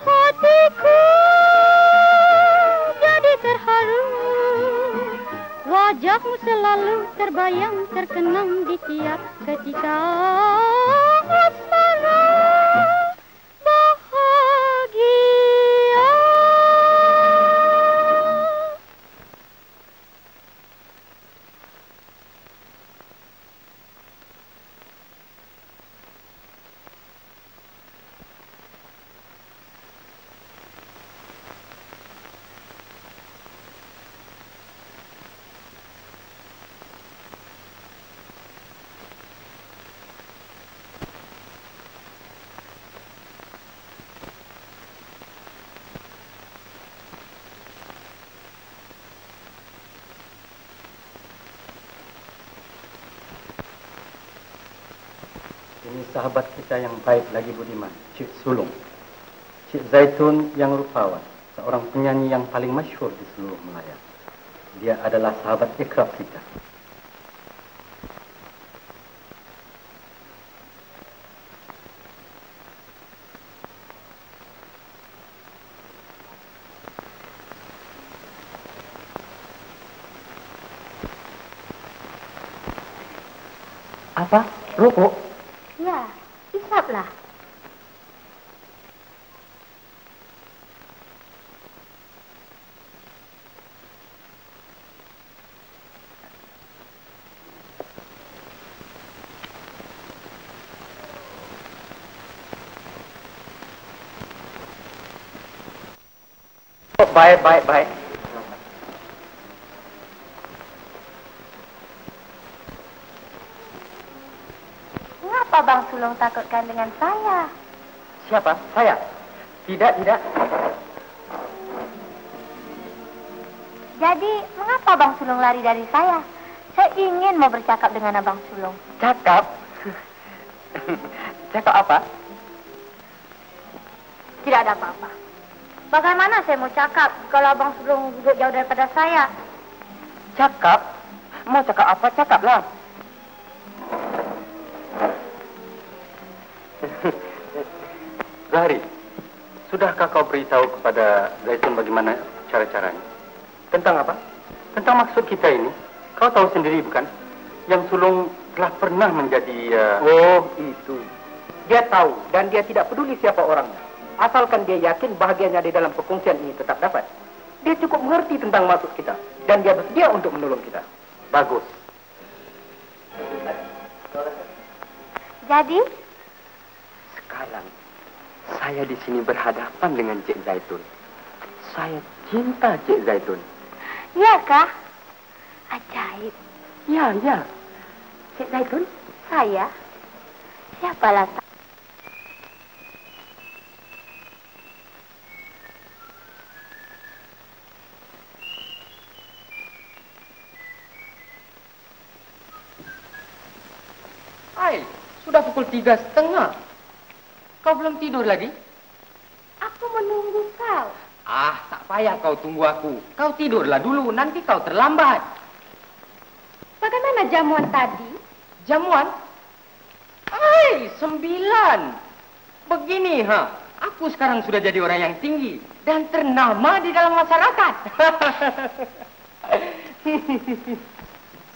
Hatiku jadi terharu, wajahmu selalu terbayang terkenang di tiap ketika asmara bahagia. Ini sahabat kita yang baik lagi budiman, Cik Sulung. Cik Zaitun yang rupawan, seorang penyanyi yang paling masyhur di seluruh Melaya. Dia adalah sahabat ikrab kita. Apa? Rokok? Ya, hisaplah. Baik. Mengapa Bang Sulong takutkan dengan saya? Siapa? Saya? Tidak. Jadi, mengapa Bang Sulong lari dari saya? Saya ingin mau bercakap dengan Abang Sulong. Cakap? Cakap apa? Tidak ada apa-apa. Bagaimana saya mau cakap kalau Abang Sulong duduk jauh daripada saya? Cakap? Mau cakap apa? Cakaplah. Zahri, sudahkah kau beritahu kepada Zaitun bagaimana cara-caranya? Tentang apa? Tentang maksud kita ini. Kau tahu sendiri bukan? Yang Sulung telah pernah menjadi... Oh, itu. Dia tahu dan dia tidak peduli siapa orangnya. Asalkan dia yakin bahagianya di dalam perkongsian ini tetap dapat. Dia cukup mengerti tentang maksud kita. Dan dia bersedia untuk menolong kita. Bagus. Jadi? Sekarang, saya di sini berhadapan dengan Cik Zaitun. Saya cinta Cik Zaitun. Iyakah? Ajaib. Ya. Cik Zaitun? Saya? Siapalah saya? Hai, sudah pukul 3:30. Kau belum tidur lagi? Aku menunggu kau. Ah, tak payah kau tunggu aku. Kau tidurlah dulu, nanti kau terlambat. Bagaimana jamuan tadi? Jamuan? Hai, 9. Begini, aku sekarang sudah jadi orang yang tinggi dan ternama di dalam masyarakat.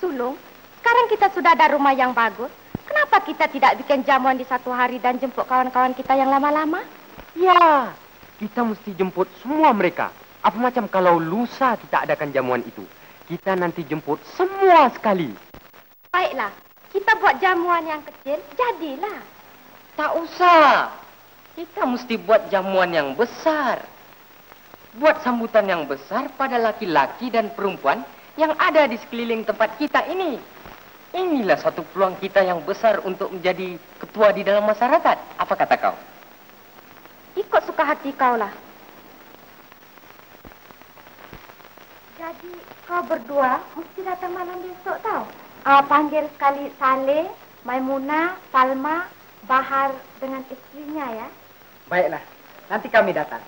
Sulung, sekarang kita sudah ada rumah yang bagus. Kenapa kita tidak bikin jamuan di satu hari dan jemput kawan-kawan kita yang lama-lama? Ya, kita mesti jemput semua mereka. Apa macam kalau lusa kita adakan jamuan itu? Kita nanti jemput semua sekali. Baiklah, kita buat jamuan yang kecil, jadilah. Tak usah. Kita mesti buat jamuan yang besar. Buat sambutan yang besar pada laki-laki dan perempuan yang ada di sekeliling tempat kita ini. Inilah satu peluang kita yang besar untuk menjadi ketua di dalam masyarakat. Apa kata kau? Ikut suka hati kau lah. Jadi kau berdua mesti datang malam besok tau. Panggil sekali Saleh, Maimunah, Salma, Bahar dengan istrinya ya. Baiklah, nanti kami datang.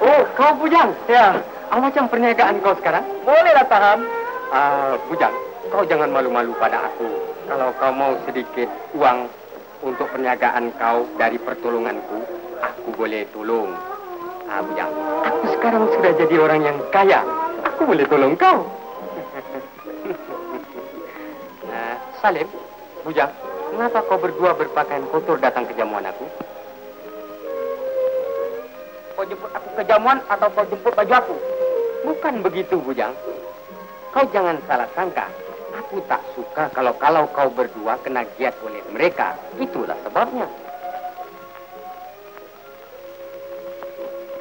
Oh, kau Bujang? Ya. Macam perniagaan kau sekarang? Bolehlah tahan. Bujang, kau jangan malu-malu pada aku. Kalau kau mau sedikit uang untuk perniagaan kau dari pertolonganku, aku boleh tolong. Bujang, aku sekarang sudah jadi orang yang kaya. Aku boleh tolong kau. Salim, Bujang, mengapa kau berdua berpakaian kotor datang ke jamuan aku? Kau jemput aku ke jamuan atau kau jemput baju aku? Bukan begitu, Bujang. Kau jangan salah sangka. Aku tak suka kalau kau berdua kena giat oleh mereka. Itulah sebabnya.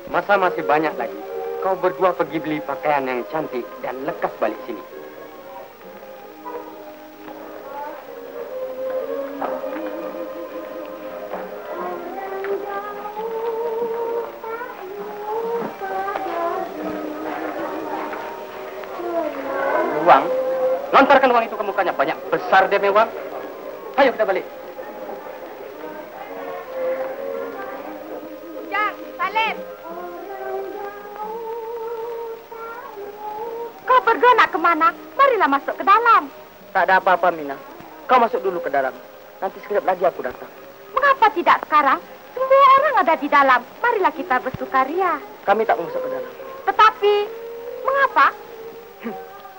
Masa masih banyak lagi. kau berdua pergi beli pakaian yang cantik dan lekas balik sini. Uang? Lontarkan uang itu ke mukanya. Banyak besar dia mewah. Ayo kita balik. Ujang, Salim. Kau berdua nak kemana? Marilah masuk ke dalam. Tak ada apa-apa, Mina. Kau masuk dulu ke dalam. Nanti sekejap lagi aku datang. Mengapa tidak sekarang? Semua orang ada di dalam. Marilah kita bersukaria. Kami tak masuk ke dalam. Tetapi, mengapa?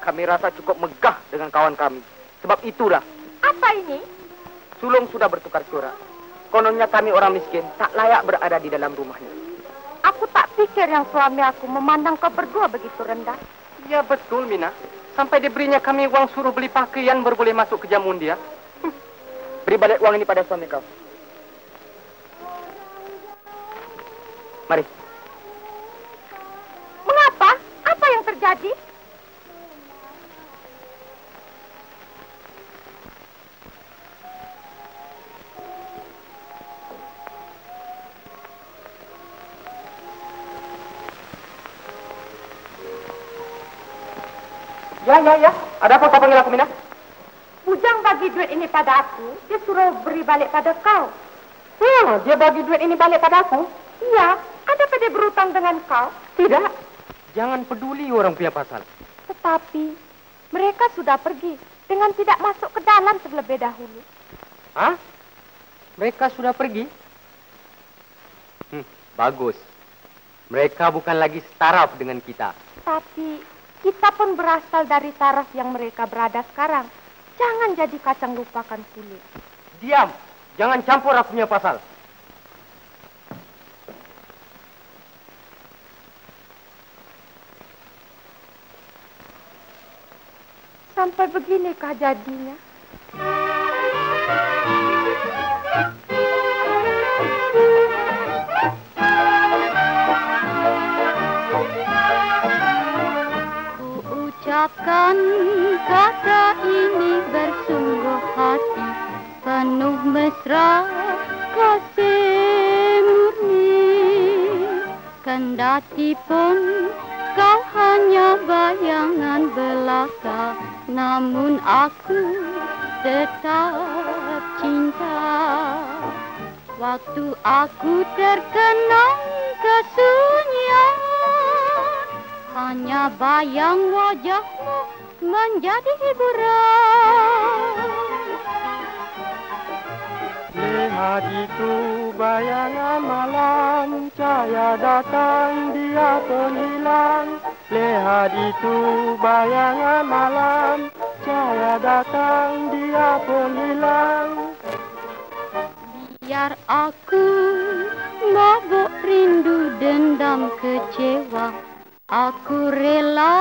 Kami rasa cukup megah dengan kawan kami. Sebab itulah, Apa ini? sulung sudah bertukar corak. Kononnya kami orang miskin, tak layak berada di dalam rumahnya. Aku tak pikir yang suami aku memandang kau berdua begitu rendah. Ya betul, Mina. Sampai diberinya kami uang suruh beli pakaian baru boleh masuk ke jamuan dia. Beri balik uang ini pada suami kau. Mari. Mengapa? Apa yang terjadi? Ya. Ada apa kau panggil aku, Mina? Bujang bagi duit ini pada aku, dia suruh beri balik pada kau. Dia bagi duit ini balik pada aku? Iya, adakah dia berutang dengan kau? Tidak. Jangan peduli orang punya pasal. Tetapi, mereka sudah pergi dengan tidak masuk ke dalam terlebih dahulu. Hah? Mereka sudah pergi? Bagus. Mereka bukan lagi setaraf dengan kita. Tapi, kita pun berasal dari taraf yang mereka berada sekarang. Jangan jadi kacang lupakan kulit. Diam. Jangan campur aku punya pasal. Sampai beginikah jadinya? Ucapkan kata ini bersungguh hati, penuh mesra kasih murni. Kendati pun kau hanya bayangan belaka, namun aku tetap cinta. Waktu aku terkenang kesunyian, hanya bayang wajahmu menjadi hiburan. Lihat itu bayangan malam, cahaya datang dia pun hilang. Lihat itu bayangan malam, cahaya datang dia pun hilang. Biar aku mabuk rindu dendam kecewa, aku rela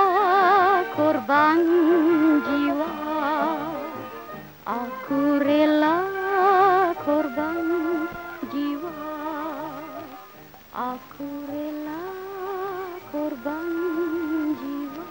korban jiwa. Aku rela korban jiwa. Aku rela korban jiwa.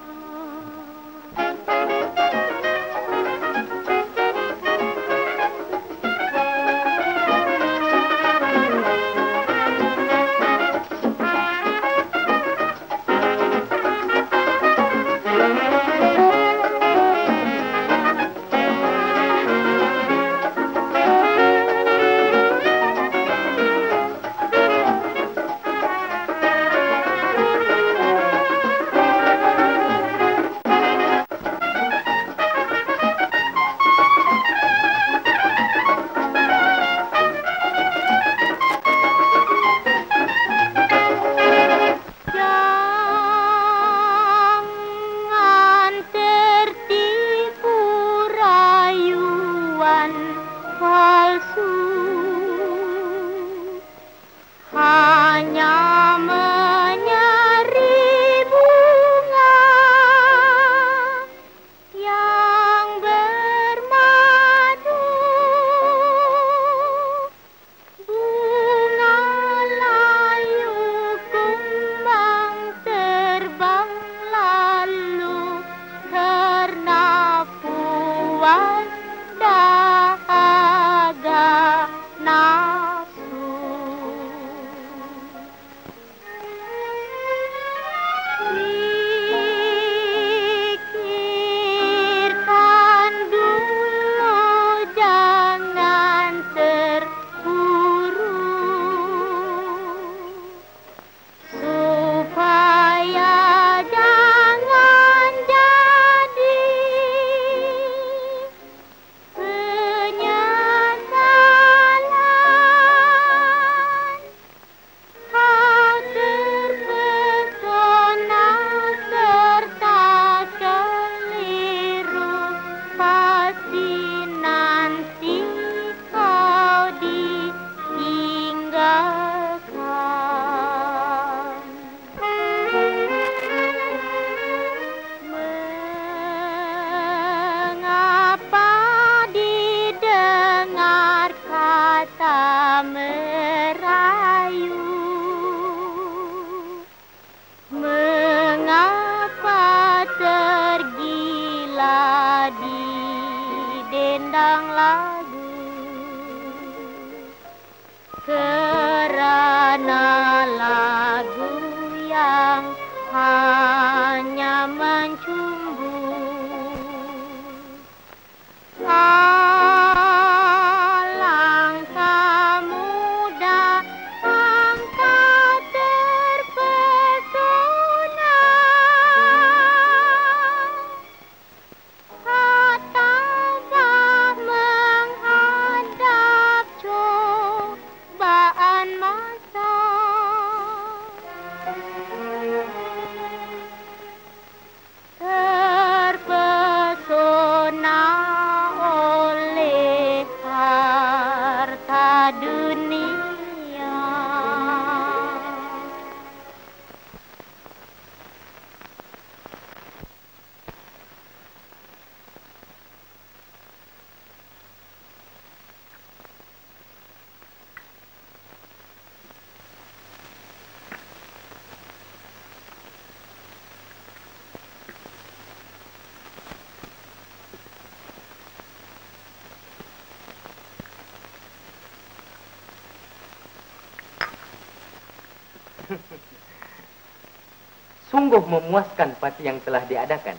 Sungguh memuaskan parti yang telah diadakan.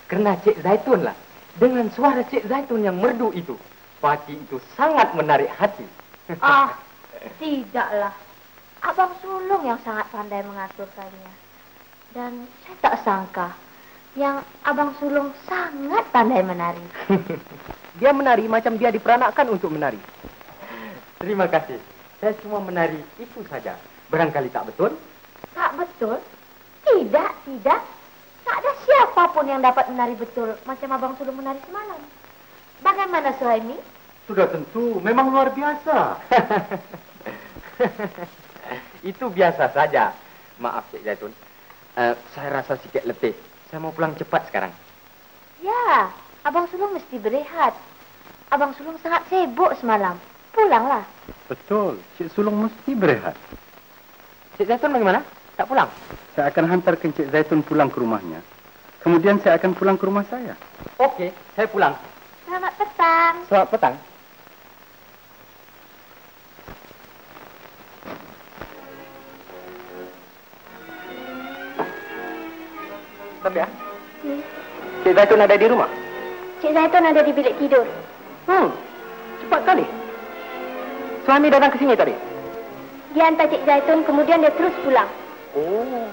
Kerana Cik Zaitun lah. Dengan suara Cik Zaitun yang merdu itu. Parti itu sangat menarik hati. Ah, tidaklah. Abang Sulung yang sangat pandai mengaturkannya. Dan saya tak sangka yang Abang Sulung sangat pandai menari. Dia menari macam dia diperanakkan untuk menari. Terima kasih. Saya cuma menari itu saja. Barangkali tak betul? Tak betul? Tidak, tidak. Tak ada siapapun yang dapat menari betul macam Abang Sulung menari semalam. Bagaimana Suhaimi? Sudah tentu, memang luar biasa. Itu biasa saja. Maaf Cik Zaitun. Saya rasa sikit letih. Saya mau pulang cepat sekarang. Ya, Abang Sulung mesti berehat. Abang Sulung sangat sibuk semalam. Pulanglah. Betul, Cik Sulung mesti berehat. Cik Zaitun bagaimana? Tak pulang? Saya akan hantarkan Cik Zaitun pulang ke rumahnya. Kemudian saya akan pulang ke rumah saya. Okey, saya pulang. Selamat petang. Selamat petang. Tapi ya? Cik Zaitun ada di rumah? Cik Zaitun ada di bilik tidur. Cepat kali. Suami datang ke sini tadi? Dia hantar Cik Zaitun, kemudian dia terus pulang. Oh.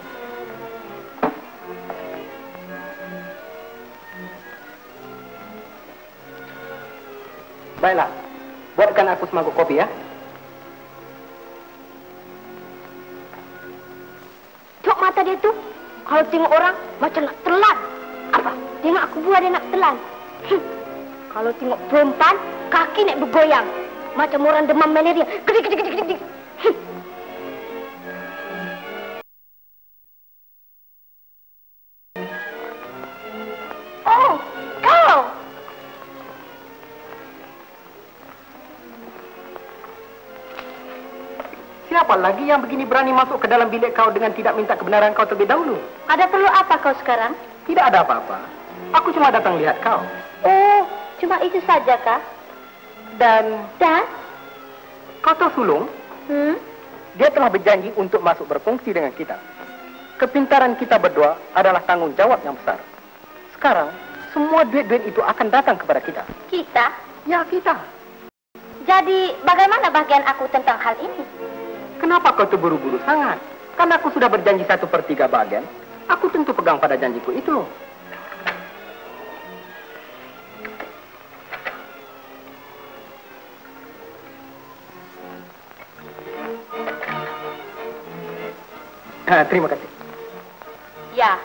Baiklah. Buatkan aku semangkuk kopi ya. Cok mata dia tu. Kalau tengok orang, macam nak telan. Apa? Dia nak aku buat, dia nak telan. Kalau tengok perempuan, kaki nak bergoyang. Macam orang demam malaria. Kedik, kedik, kedik, kedik. Oh, kau! Siapa lagi yang begini berani masuk ke dalam bilik kau dengan tidak minta kebenaran kau terlebih dahulu? Ada perlu apa kau sekarang? Tidak ada apa-apa. Aku cuma datang lihat kau. Oh, cuma itu saja kah? Dan Dan? kau tahu Sulung? Dia telah berjanji untuk masuk berfungsi dengan kita. Kepintaran kita berdua adalah tanggung jawab yang besar. Sekarang, semua duit-duit itu akan datang kepada kita. Kita? Ya, kita. Jadi, bagaimana bagian aku tentang hal ini? Kenapa kau terburu-buru sangat? Karena aku sudah berjanji 1/3 bagian. Aku tentu pegang pada janjiku itu. Terima kasih. Ya,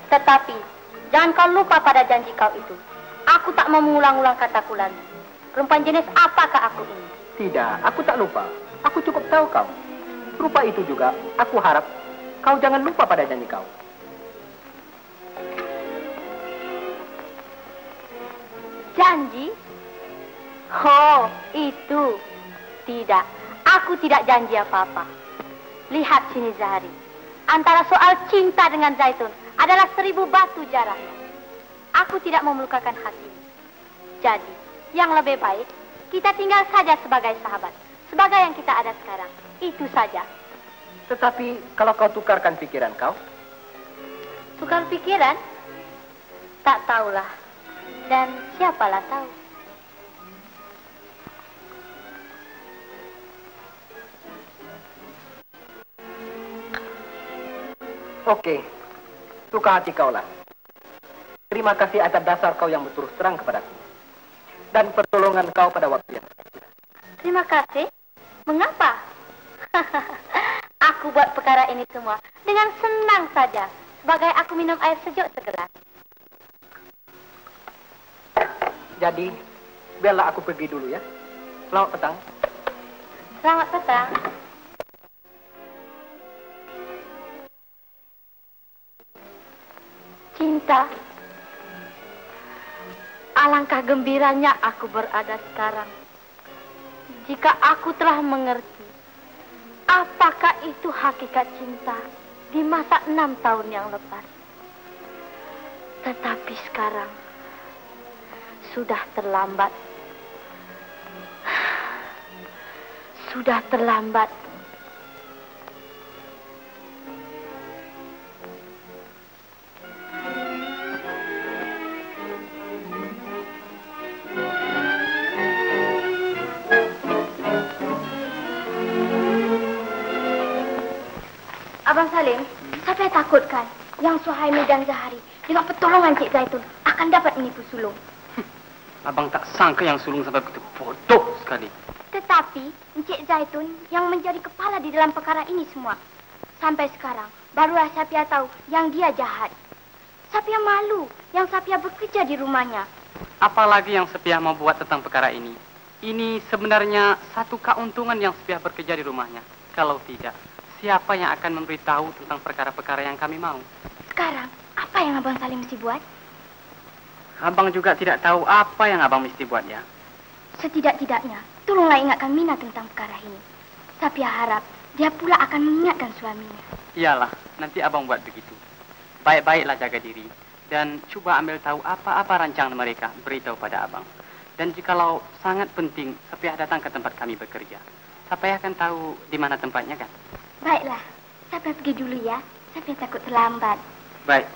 tetapi jangan kau lupa pada janji kau itu. Aku tak mau mengulang-ulang kataku lagi. Perempuan jenis apakah aku ini? Tidak, aku tak lupa. Aku cukup tahu kau. Rupa itu juga, aku harap kau jangan lupa pada janji kau. Janji? Oh, itu. Tidak, aku tidak janji apa-apa. Lihat sini Zahari. Antara soal cinta dengan Zaitun adalah 1000 batu jaraknya. Aku tidak mau melukakan hatimu. Jadi, yang lebih baik, kita tinggal saja sebagai sahabat. Sebagai yang kita ada sekarang. Itu saja. Tetapi, kalau kau tukarkan pikiran kau? Tukar pikiran? Tak tahulah. Dan siapalah tahu. Oke, suka hati kau lah. Terima kasih atas dasar kau yang berterus terang kepadaku. Dan pertolongan kau pada waktu yang. Terima kasih. Mengapa? Aku buat perkara ini semua dengan senang saja. Sebagai aku minum air sejuk segelas. Jadi, biarlah aku pergi dulu ya. Selamat petang. Selamat petang. Cinta. Alangkah gembiranya aku berada sekarang. Jika aku telah mengerti apakah itu hakikat cinta di masa 6 tahun yang lepas. Tetapi sekarang sudah terlambat. Sudah terlambat. takutkan yang Suhaimi dan Zahari dengan pertolongan Cik Zaitun akan dapat menipu sulung. Abang tak sangka yang sulung sampai begitu bodoh sekali. Tetapi Encik Zaitun yang menjadi kepala di dalam perkara ini semua. Sampai sekarang barulah Sapia tahu yang dia jahat. Sapia malu yang Sapia bekerja di rumahnya. Apalagi yang Sepiah mau buat tentang perkara ini. Ini sebenarnya satu keuntungan yang Sepiah bekerja di rumahnya. Kalau tidak, siapa yang akan memberitahu tentang perkara-perkara yang kami mau? Sekarang, apa yang Abang Salim mesti buat? Abang juga tidak tahu apa yang abang mesti buat ya. Setidak-tidaknya, tolonglah ingatkan Mina tentang perkara ini. Sapia harap dia pula akan mengingatkan suaminya. Iyalah, nanti abang buat begitu. Baik-baiklah jaga diri. Dan coba ambil tahu apa-apa rancangan mereka, beritahu pada abang. Dan jikalau sangat penting, Sapiah datang ke tempat kami bekerja. Sapiah akan tahu di mana tempatnya kan? Baiklah, Sapia pergi dulu ya. Sapia takut terlambat. Baik.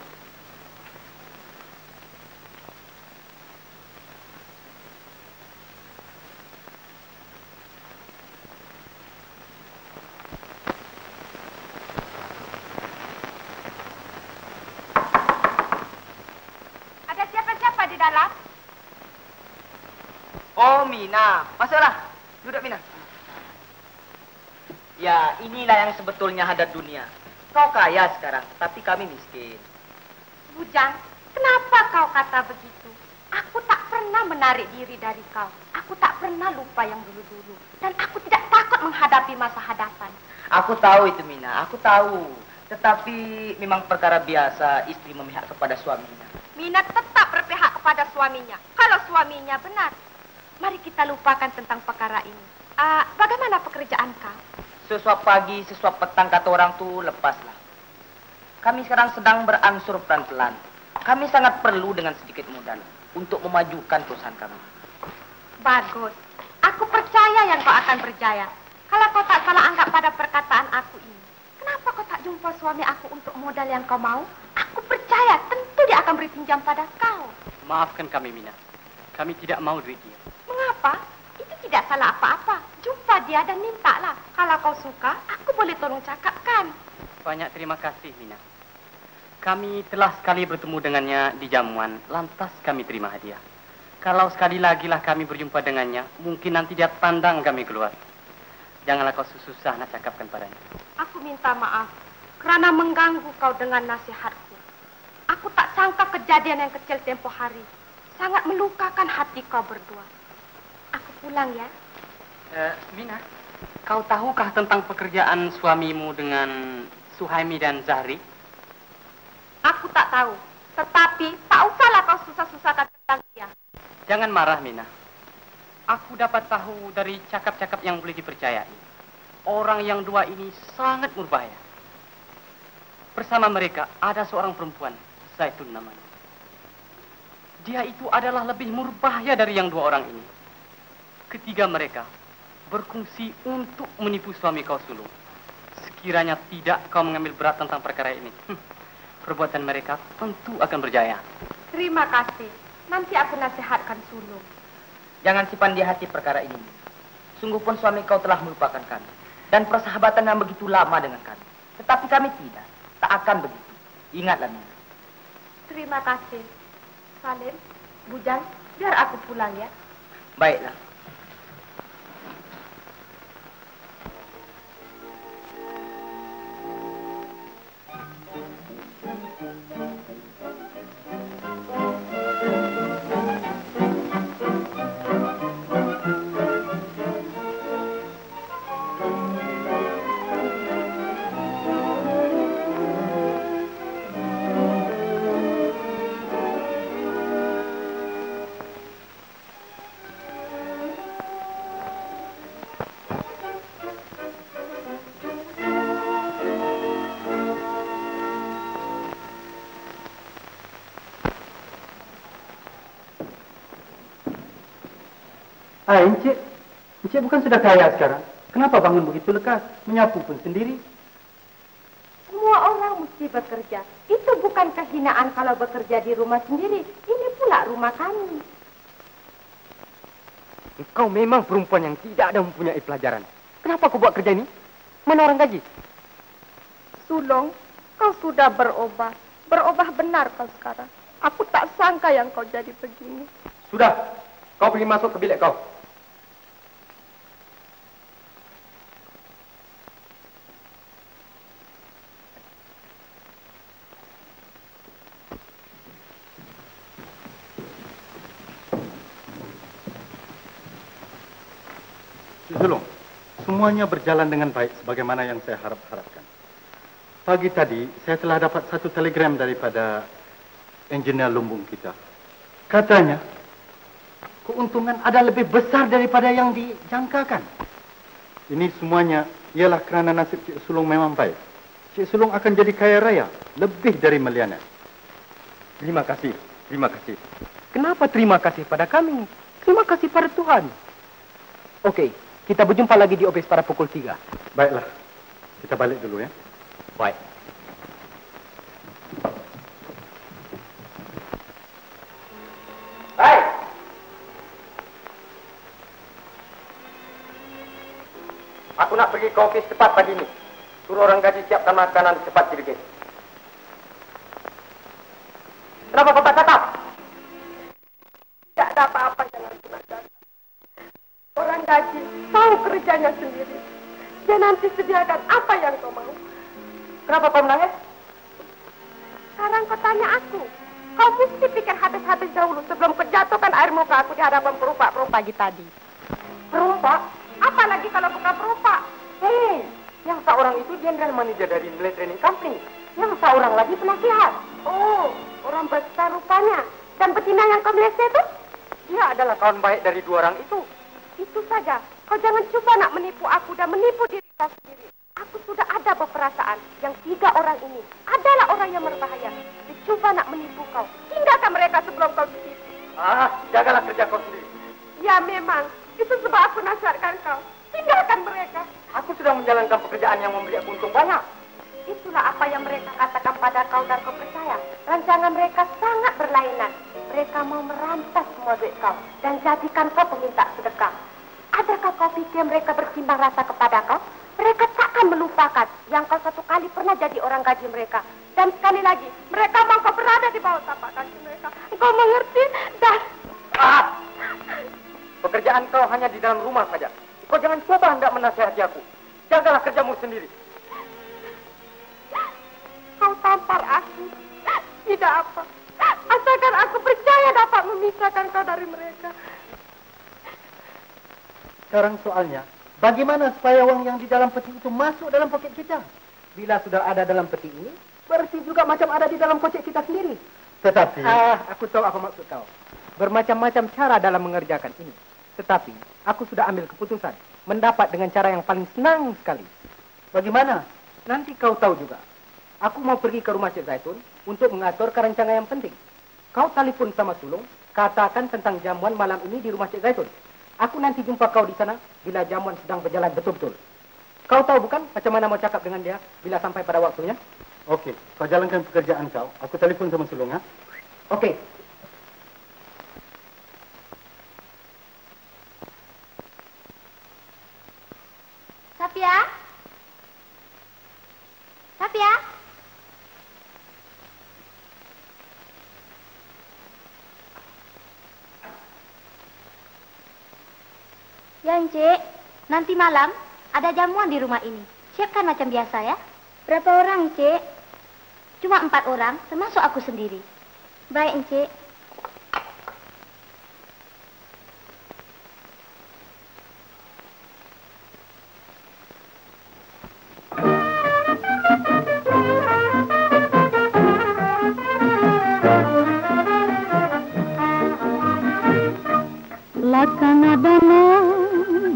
Oh, Mina. Masuklah. Duduk, Mina. Ya, inilah yang sebetulnya hadat dunia. Kau kaya sekarang, tapi kami miskin. Bujang, kenapa kau kata begitu? Aku tak pernah menarik diri dari kau. Aku tak pernah lupa yang dulu-dulu. Dan aku tidak takut menghadapi masa hadapan. Aku tahu itu, Mina. Aku tahu. Tetapi memang perkara biasa istri memihak kepada suaminya. Mina tetap berpihak kepada suaminya. Kalau suaminya benar. Mari kita lupakan tentang perkara ini. Bagaimana pekerjaan kau? Sesuap pagi, sesuap petang kata orang tuh lepaslah. Kami sekarang sedang berangsur pelan-pelan. Kami sangat perlu dengan sedikit modal untuk memajukan perusahaan kami. Bagus. Aku percaya yang kau akan berjaya. Kalau kau tak salah anggap pada perkataan aku ini. Kenapa kau tak jumpa suami aku untuk modal yang kau mau? Aku percaya tentu dia akan beri pinjam pada kau. Maafkan kami, Mina. Kami tidak mau duit dia. Mengapa? Itu tidak salah apa-apa. Jumpa dia dan mintalah. Kalau kau suka, aku boleh tolong cakapkan. Banyak terima kasih, Mina. Kami telah sekali bertemu dengannya di jamuan, lantas kami terima hadiah. Kalau sekali lagi lah kami berjumpa dengannya, mungkin nanti dia pandang kami keluar. Janganlah kau susah nak cakapkan padanya. Aku minta maaf kerana mengganggu kau dengan nasihatku. Aku tak sangka kejadian yang kecil tempoh hari sangat melukakan hati kau berdua. Aku pulang ya. Mina, kau tahukah tentang pekerjaan suamimu dengan Suhaimi dan Zahri? Aku tak tahu. Tetapi tak usahlah kau susah-susahkan tentang dia. Jangan marah, Mina. Aku dapat tahu dari cakap-cakap yang boleh dipercayai. Orang yang dua ini sangat berbahaya. Bersama mereka ada seorang perempuan, Zaitun namanya. Dia itu adalah lebih berbahaya dari yang dua orang ini. Ketiga mereka berkongsi untuk menipu suami kau sulung. Sekiranya tidak kau mengambil berat tentang perkara ini, perbuatan mereka tentu akan berjaya. Terima kasih. Nanti aku nasihatkan sulung. Jangan simpan di hati perkara ini. Sungguh pun suami kau telah melupakan kami. Dan persahabatan yang begitu lama dengan kami. Tetapi kami tidak. Tak akan begitu. Ingatlah, Mina. Terima kasih. Salim, Bujang, biar aku pulang ya. Baiklah. Encik. Encik bukan sudah kaya sekarang. Kenapa bangun begitu lekas? Menyapu pun sendiri. Semua orang mesti bekerja. Itu bukan kehinaan kalau bekerja di rumah sendiri. Ini pula rumah kami. Engkau memang perempuan yang tidak ada mempunyai pelajaran. Kenapa kau buat kerja ini? Mana orang gaji? Sulung, Kau sudah berubah. Berubah benar kau sekarang. Aku tak sangka yang kau jadi begini. Sudah, kau pergi masuk ke bilik kau. Sulung, semuanya berjalan dengan baik sebagaimana yang saya harapkan. Pagi tadi, saya telah dapat satu telegram daripada engineer lumbung kita. Katanya, keuntungan ada lebih besar daripada yang dijangkakan. Ini semuanya ialah kerana nasib Cik Sulung memang baik. Cik Sulung akan jadi kaya raya, lebih dari milianer. Terima kasih, terima kasih. Kenapa terima kasih pada kami? Terima kasih pada Tuhan. Okey, kita berjumpa lagi di ofis pada pukul 3. Baiklah, kita balik dulu ya. Baik. Baik. Aku nak pergi ke ofis cepat pagi ini. Suruh orang gaji siapkan makanan cepat sedikit. Kenapa Bapak tetap? Tidak ada apa-apa yang aku lakukan. Orang gaji tahu kerjanya sendiri. Dia nanti sediakan apa yang kau mau. Kenapa kau menangis? Sekarang kau tanya aku. Kau mesti pikir habis-habis dahulu sebelum kau jatuhkan air muka aku di hadapan perompak-perompak pagi tadi. Perompak? Apalagi kalau bukan perompak. Hei, yang seorang itu general manager dari Millet Training Company. Yang seorang lagi penasihat. Oh, orang besar rupanya. Dan betina yang kau melese itu? Dia adalah kawan baik dari dua orang itu. Itu saja. Kau jangan cuba nak menipu aku dan menipu diri kau sendiri. Aku sudah ada berperasaan yang 3 orang ini adalah orang yang berbahaya. Dicoba nak menipu kau. Tinggalkan mereka sebelum kau ditipu. Jagalah kerja kau sendiri. Ya memang. Itu sebab aku nasihatkan kau. Tinggalkan mereka. Aku sudah menjalankan pekerjaan yang memberi aku untung banyak. Itulah apa yang mereka katakan pada kau dan kau percaya. Rancangan mereka sangat berlainan. Mereka mau merampas semua duit kau dan jadikan kau peminta sedekah. Adakah kau pikir mereka bersimbang rasa kepada kau? Mereka takkan melupakan yang kau satu kali pernah jadi orang gaji mereka. Dan sekali lagi, mereka mau kau berada di bawah tapak kaki mereka. Kau mengerti? Dan... Pekerjaan kau hanya di dalam rumah saja. Kau jangan coba hendak menasihati aku. Jagalah kerjamu sendiri. Kau tampar aku. Tidak apa. Asalkan aku percaya dapat memisahkan kau dari mereka. Sekarang soalnya, bagaimana supaya uang yang di dalam peti itu masuk dalam poket kita? Bila sudah ada dalam peti ini, berarti juga macam ada di dalam kocek kita sendiri. Tetapi... aku tahu apa maksud kau. Bermacam-macam cara dalam mengerjakan ini. Tetapi, aku sudah ambil keputusan. Mendapat dengan cara yang paling senang sekali. Bagaimana? Nanti kau tahu juga. Aku mau pergi ke rumah Cik Zaitun untuk mengatur rancangan yang penting. Kau telefon sama Sulung, katakan tentang jamuan malam ini di rumah Cik Zaitun. Aku nanti jumpa kau di sana bila jamuan sedang berjalan betul-betul. Kau tahu bukan macam mana mau cakap dengan dia bila sampai pada waktunya? Okey, kau jalankan pekerjaan kau. Aku telefon sama Sulung, ha? Okey. Sapia? Sapia? Ya, Encik. Nanti malam ada jamuan di rumah ini. Siapkan macam biasa ya. Berapa orang, Encik? Cuma 4 orang, termasuk aku sendiri. Baik, Encik. Laksana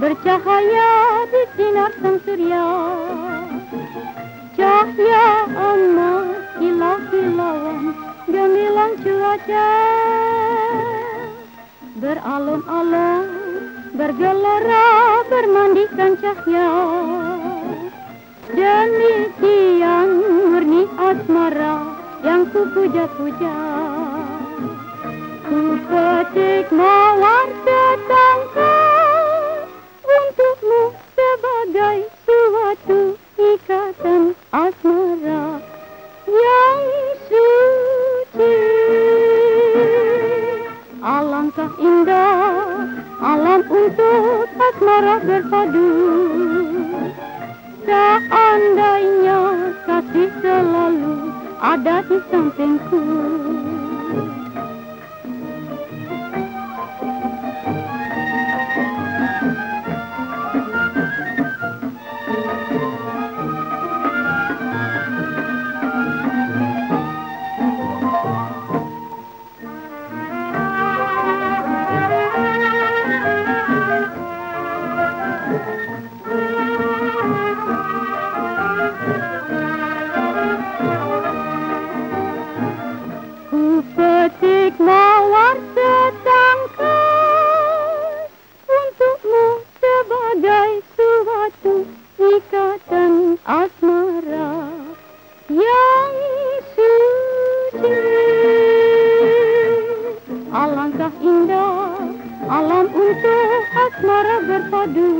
bercahaya di sinar sang surya, cahaya emas kilau-kilauan gemilang cuaca, beralun-alun bergelora bermandikan cahaya, demikian murni asmara yang ku puja-puja. Ku petik mawar setangkai untukmu sebagai suatu ikatan asmara. untuk asmara berpadu. Seandainya kasih selalu ada di sampingku. Petik mawar setangkai untukmu sebagai suatu ikatan asmara yang suci. Alangkah indah alam untuk asmara berpadu.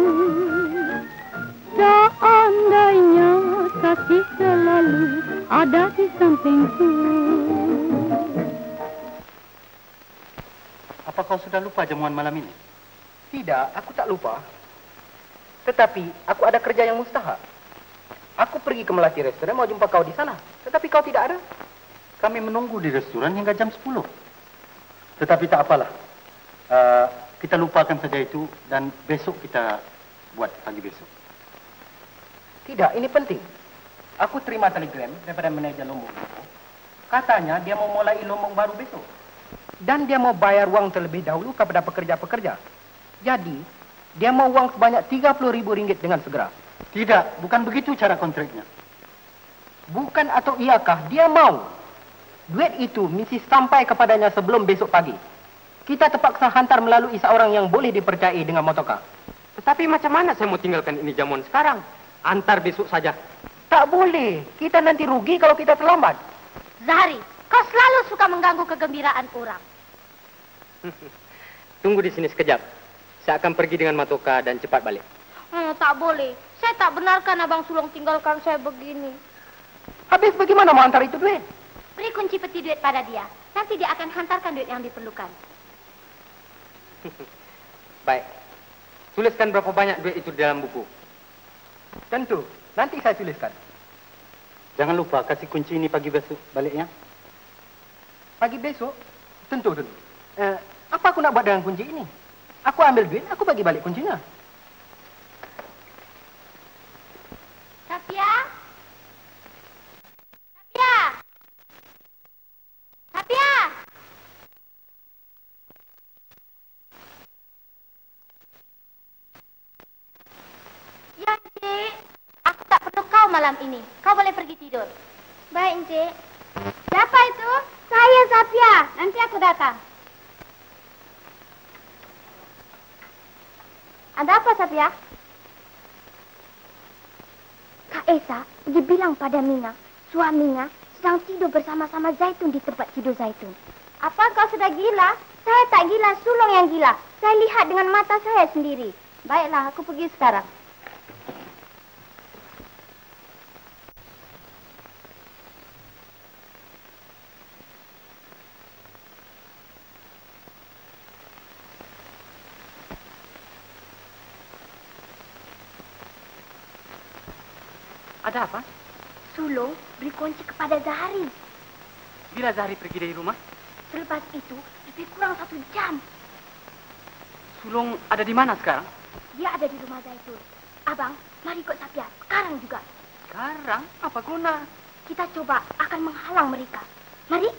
Seandainya kasih selalu ada di sampingku. Apa kau sudah lupa jamuan malam ini? Tidak, aku tak lupa. Tetapi aku ada kerja yang mustahak. Aku pergi ke Melati Restoran mau jumpa kau di sana. Tetapi kau tidak ada. Kami menunggu di restoran hingga jam 10. Tetapi tak apalah. Kita lupakan saja itu dan besok kita buat pagi besok. Tidak, ini penting. Aku terima telegram daripada manajer Lombok. Katanya dia mau mulai Lombok baru besok. Dan dia mau bayar uang terlebih dahulu kepada pekerja-pekerja. Jadi, dia mau uang sebanyak RM30,000 dengan segera. Tidak, bukan begitu cara kontraknya. Bukan atau iyakah, dia mau. Duit itu mesti sampai kepadanya sebelum besok pagi. Kita terpaksa hantar melalui seorang yang boleh dipercayai dengan motorkar. Tetapi macam mana saya mau tinggalkan ini jamuan sekarang? Antar besok saja. Tak boleh. Kita nanti rugi kalau kita terlambat. Zahari, kau selalu suka mengganggu kegembiraan orang. Tunggu di sini sekejap. Saya akan pergi dengan Matoka dan cepat balik. Tak boleh. Saya tak benarkan Abang Sulong tinggalkan saya begini. Habis bagaimana mau hantar itu duit? Beri kunci peti duit pada dia. Nanti dia akan hantarkan duit yang diperlukan. Baik. Tuliskan berapa banyak duit itu di dalam buku. Tentu. Nanti saya tuliskan. Jangan lupa kasih kunci ini pagi besok baliknya. Pagi besok? Tentu. Apa aku nak buat dengan kunci ini? Aku ambil duit, aku bagi balik kuncinya. Sapia? Sapia? Sapia? Ya, Encik. Aku tak perlu kau malam ini. Kau boleh pergi tidur. Baik, Encik. Siapa itu? Saya, Sapia. Nanti aku datang. Ada apa, Sapia? Kak Esa pergi bilang pada Mina, suaminya sedang tidur bersama-sama Zaitun di tempat tidur Zaitun. Apa kau sudah gila? Saya tak gila, Sulong yang gila. Saya lihat dengan mata saya sendiri. Baiklah, aku pergi sekarang. Ada apa? Sulong beri kunci kepada Zahari. Bila Zahari pergi dari rumah? Selepas itu, lebih kurang 1 jam. Sulong ada di mana sekarang? Dia ada di rumah Zaitun. Abang, mari ikut Sapia. Sekarang juga. Sekarang? Apa guna? Kita coba akan menghalang mereka. Mari.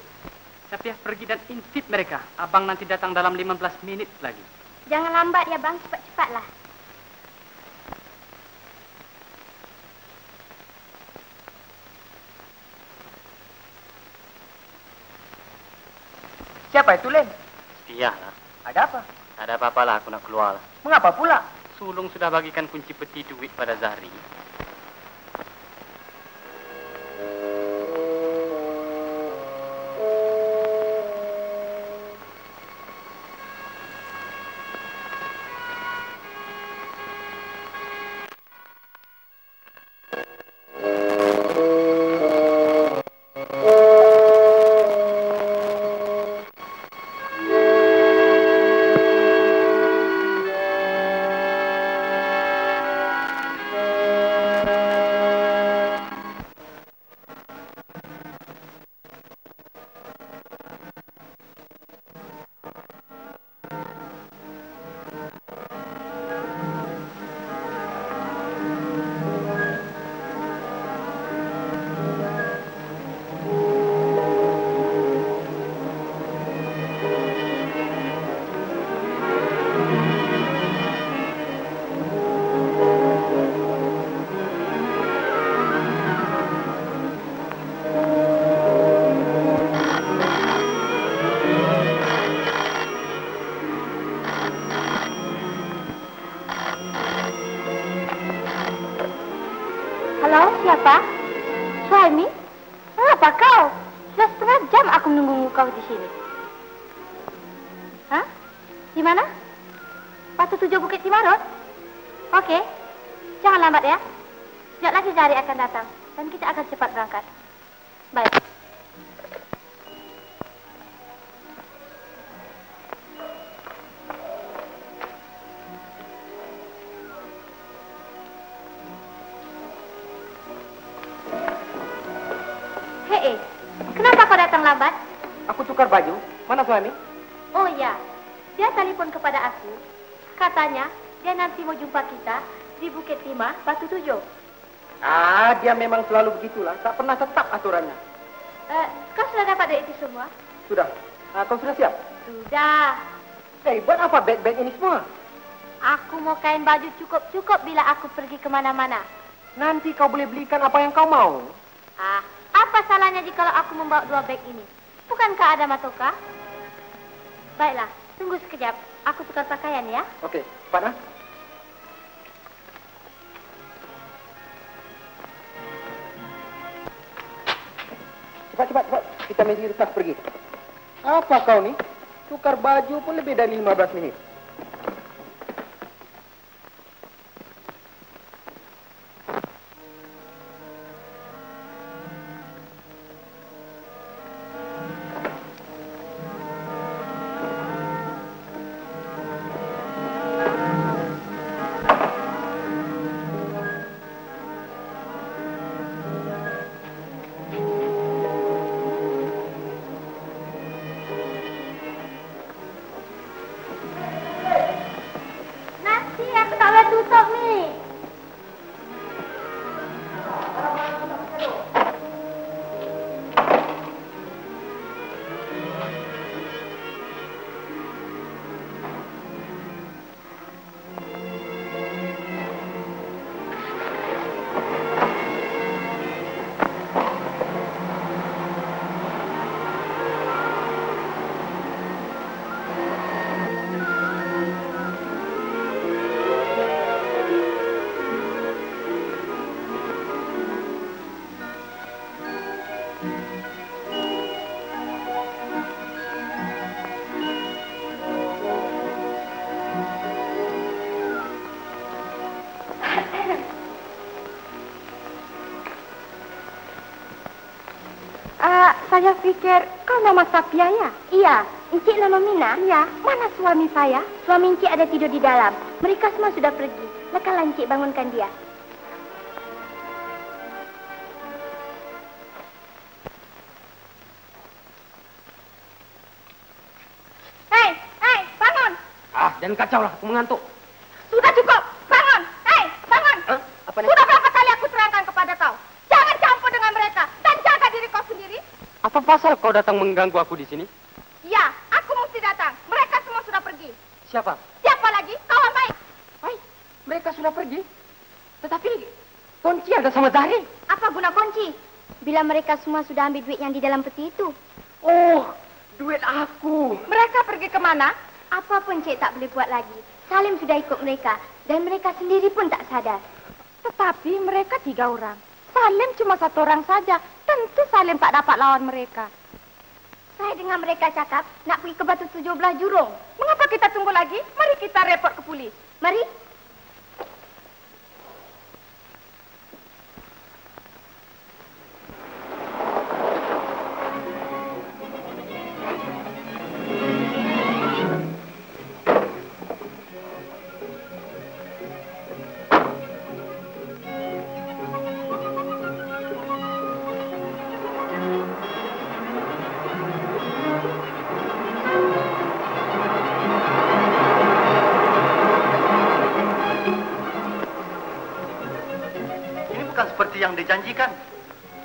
Sapia pergi dan intip mereka. Abang nanti datang dalam 15 menit lagi. Jangan lambat ya, Bang. Cepat-cepatlah. Siapa itu, Len? Iya lah. Ada apa? Ada apa-apa lah, aku nak keluar. Mengapa pula? Sulung sudah bagikan kunci peti duit pada Zahri. aku menunggu kau di sini. Hah? Di mana? Batu 7 Bukit Timarot? Oke. Jangan lambat ya. Sekejap lagi Jari akan datang. Dan kita akan cepat berangkat. Baik. Hei, kenapa kau datang lambat? Aku tukar baju. Mana suami? Oh iya, dia telepon kepada aku. Katanya dia nanti mau jumpa kita di Bukit Timah, Batu 7. Dia memang selalu begitulah. Tak pernah tetap aturannya. Kau sudah dapat dari itu semua? Sudah. Kau sudah siap? Sudah. Buat apa bag-bag ini semua? Aku mau kain baju cukup-cukup bila aku pergi kemana-mana. Nanti kau boleh belikan apa yang kau mau. Apa salahnya jika aku membawa 2 bag ini? Bukankah ada matoka? Baiklah, tunggu sekejap. Aku tukar pakaian ya. Okey, cepat lah. Cepat. Kita mesti lepas pergi. Apa kau ni? Tukar baju pun lebih dari 15 minit. Saya pikir kau nama Sapia ya? Iya, Encik nama Mina. Iya, mana suami saya? Suami Encik ada tidur di dalam. Mereka semua sudah pergi. Lekalah Encik bangunkan dia. Hei, bangun! Jangan kacau lah, aku mengantuk. Sudah cukup, bangun! Hei, bangun! Apa ni? Sudah berapa kali aku terangkan kepada kau? Jangan campur dengan mereka dan jaga diri kau sendiri. Apa pasal kau datang mengganggu aku di sini? Ya, aku mesti datang. Mereka semua sudah pergi. Siapa? Siapa lagi? Kawan baik. Mereka sudah pergi. Tetapi kunci ada sama Zahri. Apa guna kunci? Bila mereka semua sudah ambil duit yang di dalam peti itu. Oh, duit aku. Mereka pergi kemana? Apapun Cik tak boleh buat lagi. Salim sudah ikut mereka. Dan mereka sendiri pun tak sadar. Tetapi mereka 3 orang. Salim cuma 1 orang saja. Tentu Salim tak dapat lawan mereka. Saya dengan mereka cakap nak pergi ke Batu 17 Jurong. Mengapa kita tunggu lagi? Mari kita report ke polis. Mari. Seperti yang dijanjikan.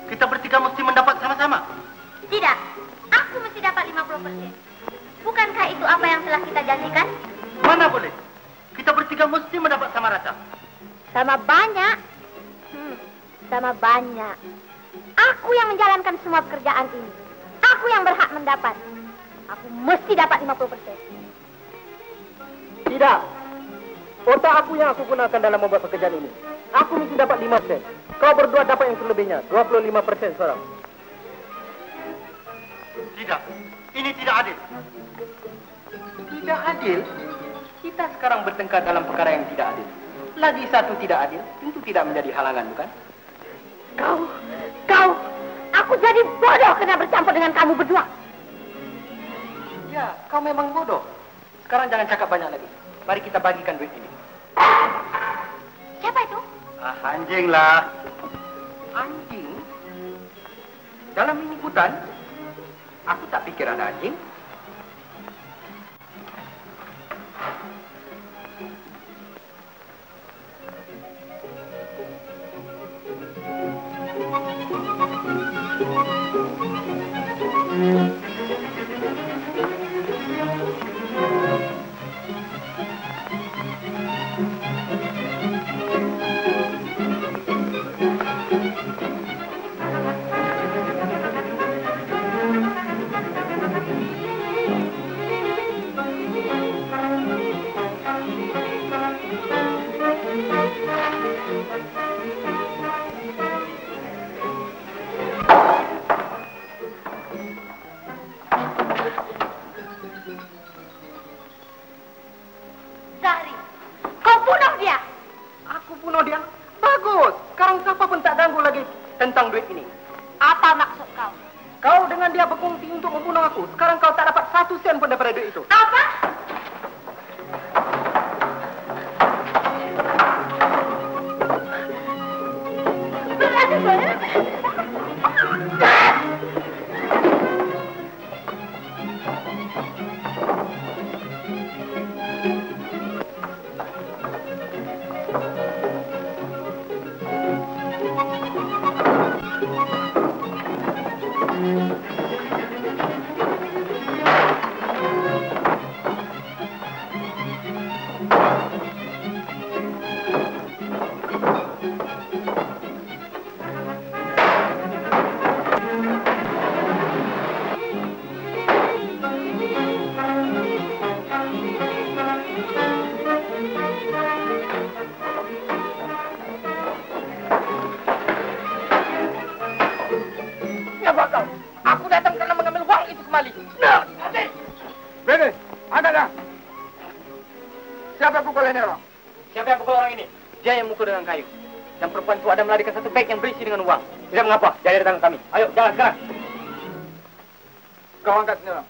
Kita bertiga mesti mendapat sama-sama. Tidak. Aku mesti dapat 50%. Bukankah itu apa yang telah kita janjikan? Mana boleh? Kita bertiga mesti mendapat sama rata. Sama banyak. Sama banyak. Aku yang menjalankan semua pekerjaan ini. Aku yang berhak mendapat. Aku mesti dapat 50%. Tidak. Otak aku yang aku gunakan dalam membuat pekerjaan ini. Aku mesti dapat 5%. Kau berdua dapat yang selebihnya, 25% seorang. Tidak, ini tidak adil. Tidak adil? Kita sekarang bertengkar dalam perkara yang tidak adil. Lagi satu tidak adil, tentu tidak menjadi halangan, bukan? Kau, aku jadi bodoh kena bercampur dengan kamu berdua. Ya, kau memang bodoh. Sekarang jangan cakap banyak lagi. Mari kita bagikan duit ini. Siapa itu? Anjing lah. Anjing? Dalam ini hutan, aku tak pikir ada anjing. Zahri, kau bunuh dia. Aku bunuh dia? Bagus. Sekarang siapa pun tak ganggu lagi tentang duit ini. Apa maksud kau? Kau dengan dia berkongsi untuk membunuh aku. Sekarang kau tak dapat 1 sen pun daripada duit itu. Apa? Siapa kau? Aku datang karena mengambil uang itu kembali. Nah, Bene, ada dah. Siapa pukul ini orang? siapa yang pukul orang ini? Dia yang mukul dengan kayu. Dan perempuan itu ada melarikan satu beg yang berisi dengan uang. Tidak mengapa, dia dari tangan kami. Ayo, jalan sekarang. Kau angkat ini orang.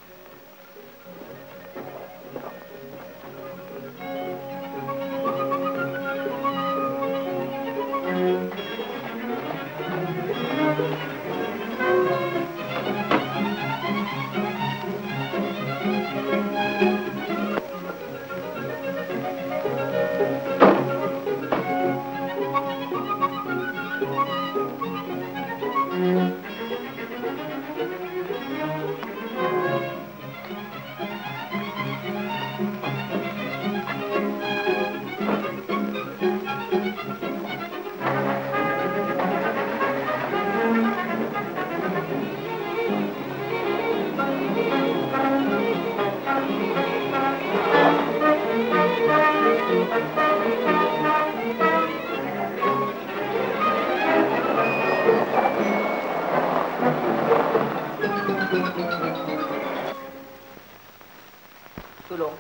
Sulung,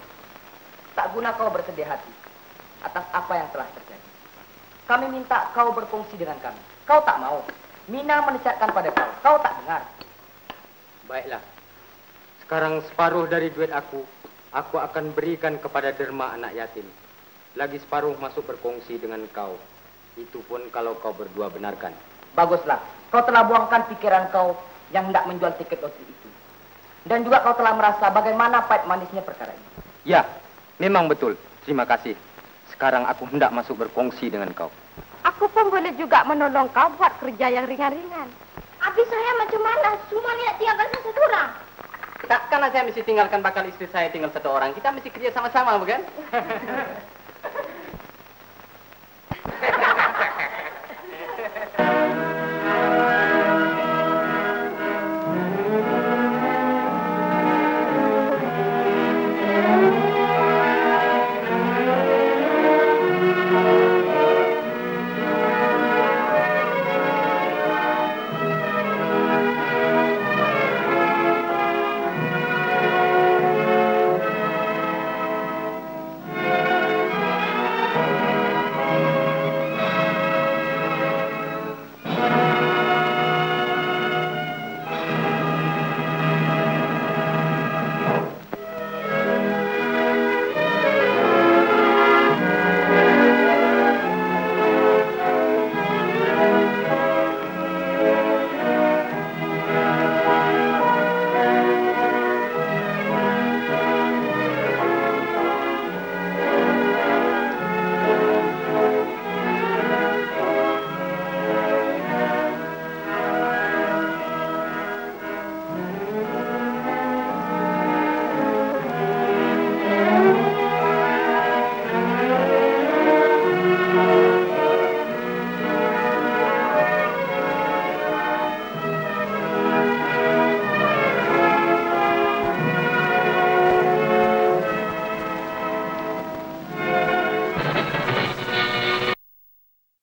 tak guna kau bersedih hati atas apa yang telah terjadi. Kami minta kau berfungsi dengan kami. Kau tak mau. Mina mendesak pada kau. Kau tak dengar. Baiklah. Sekarang separuh dari duit aku akan berikan kepada derma anak yatim. Lagi separuh masuk berkongsi dengan kau. Itu pun kalau kau berdua benarkan. Baguslah. Kau telah buangkan pikiran kau yang hendak menjual tiket lotre itu. Dan juga kau telah merasa bagaimana pahit manisnya perkara ini. Ya, memang betul. Terima kasih. Sekarang aku hendak masuk berkongsi dengan kau. Aku pun boleh juga menolong kau buat kerja yang ringan-ringan. Habis saya macam mana? Cuma lihat tinggalkan satu orang. Takkanlah saya mesti tinggalkan bakal istri saya tinggal 1 orang. Kita mesti kerja sama-sama, bukan?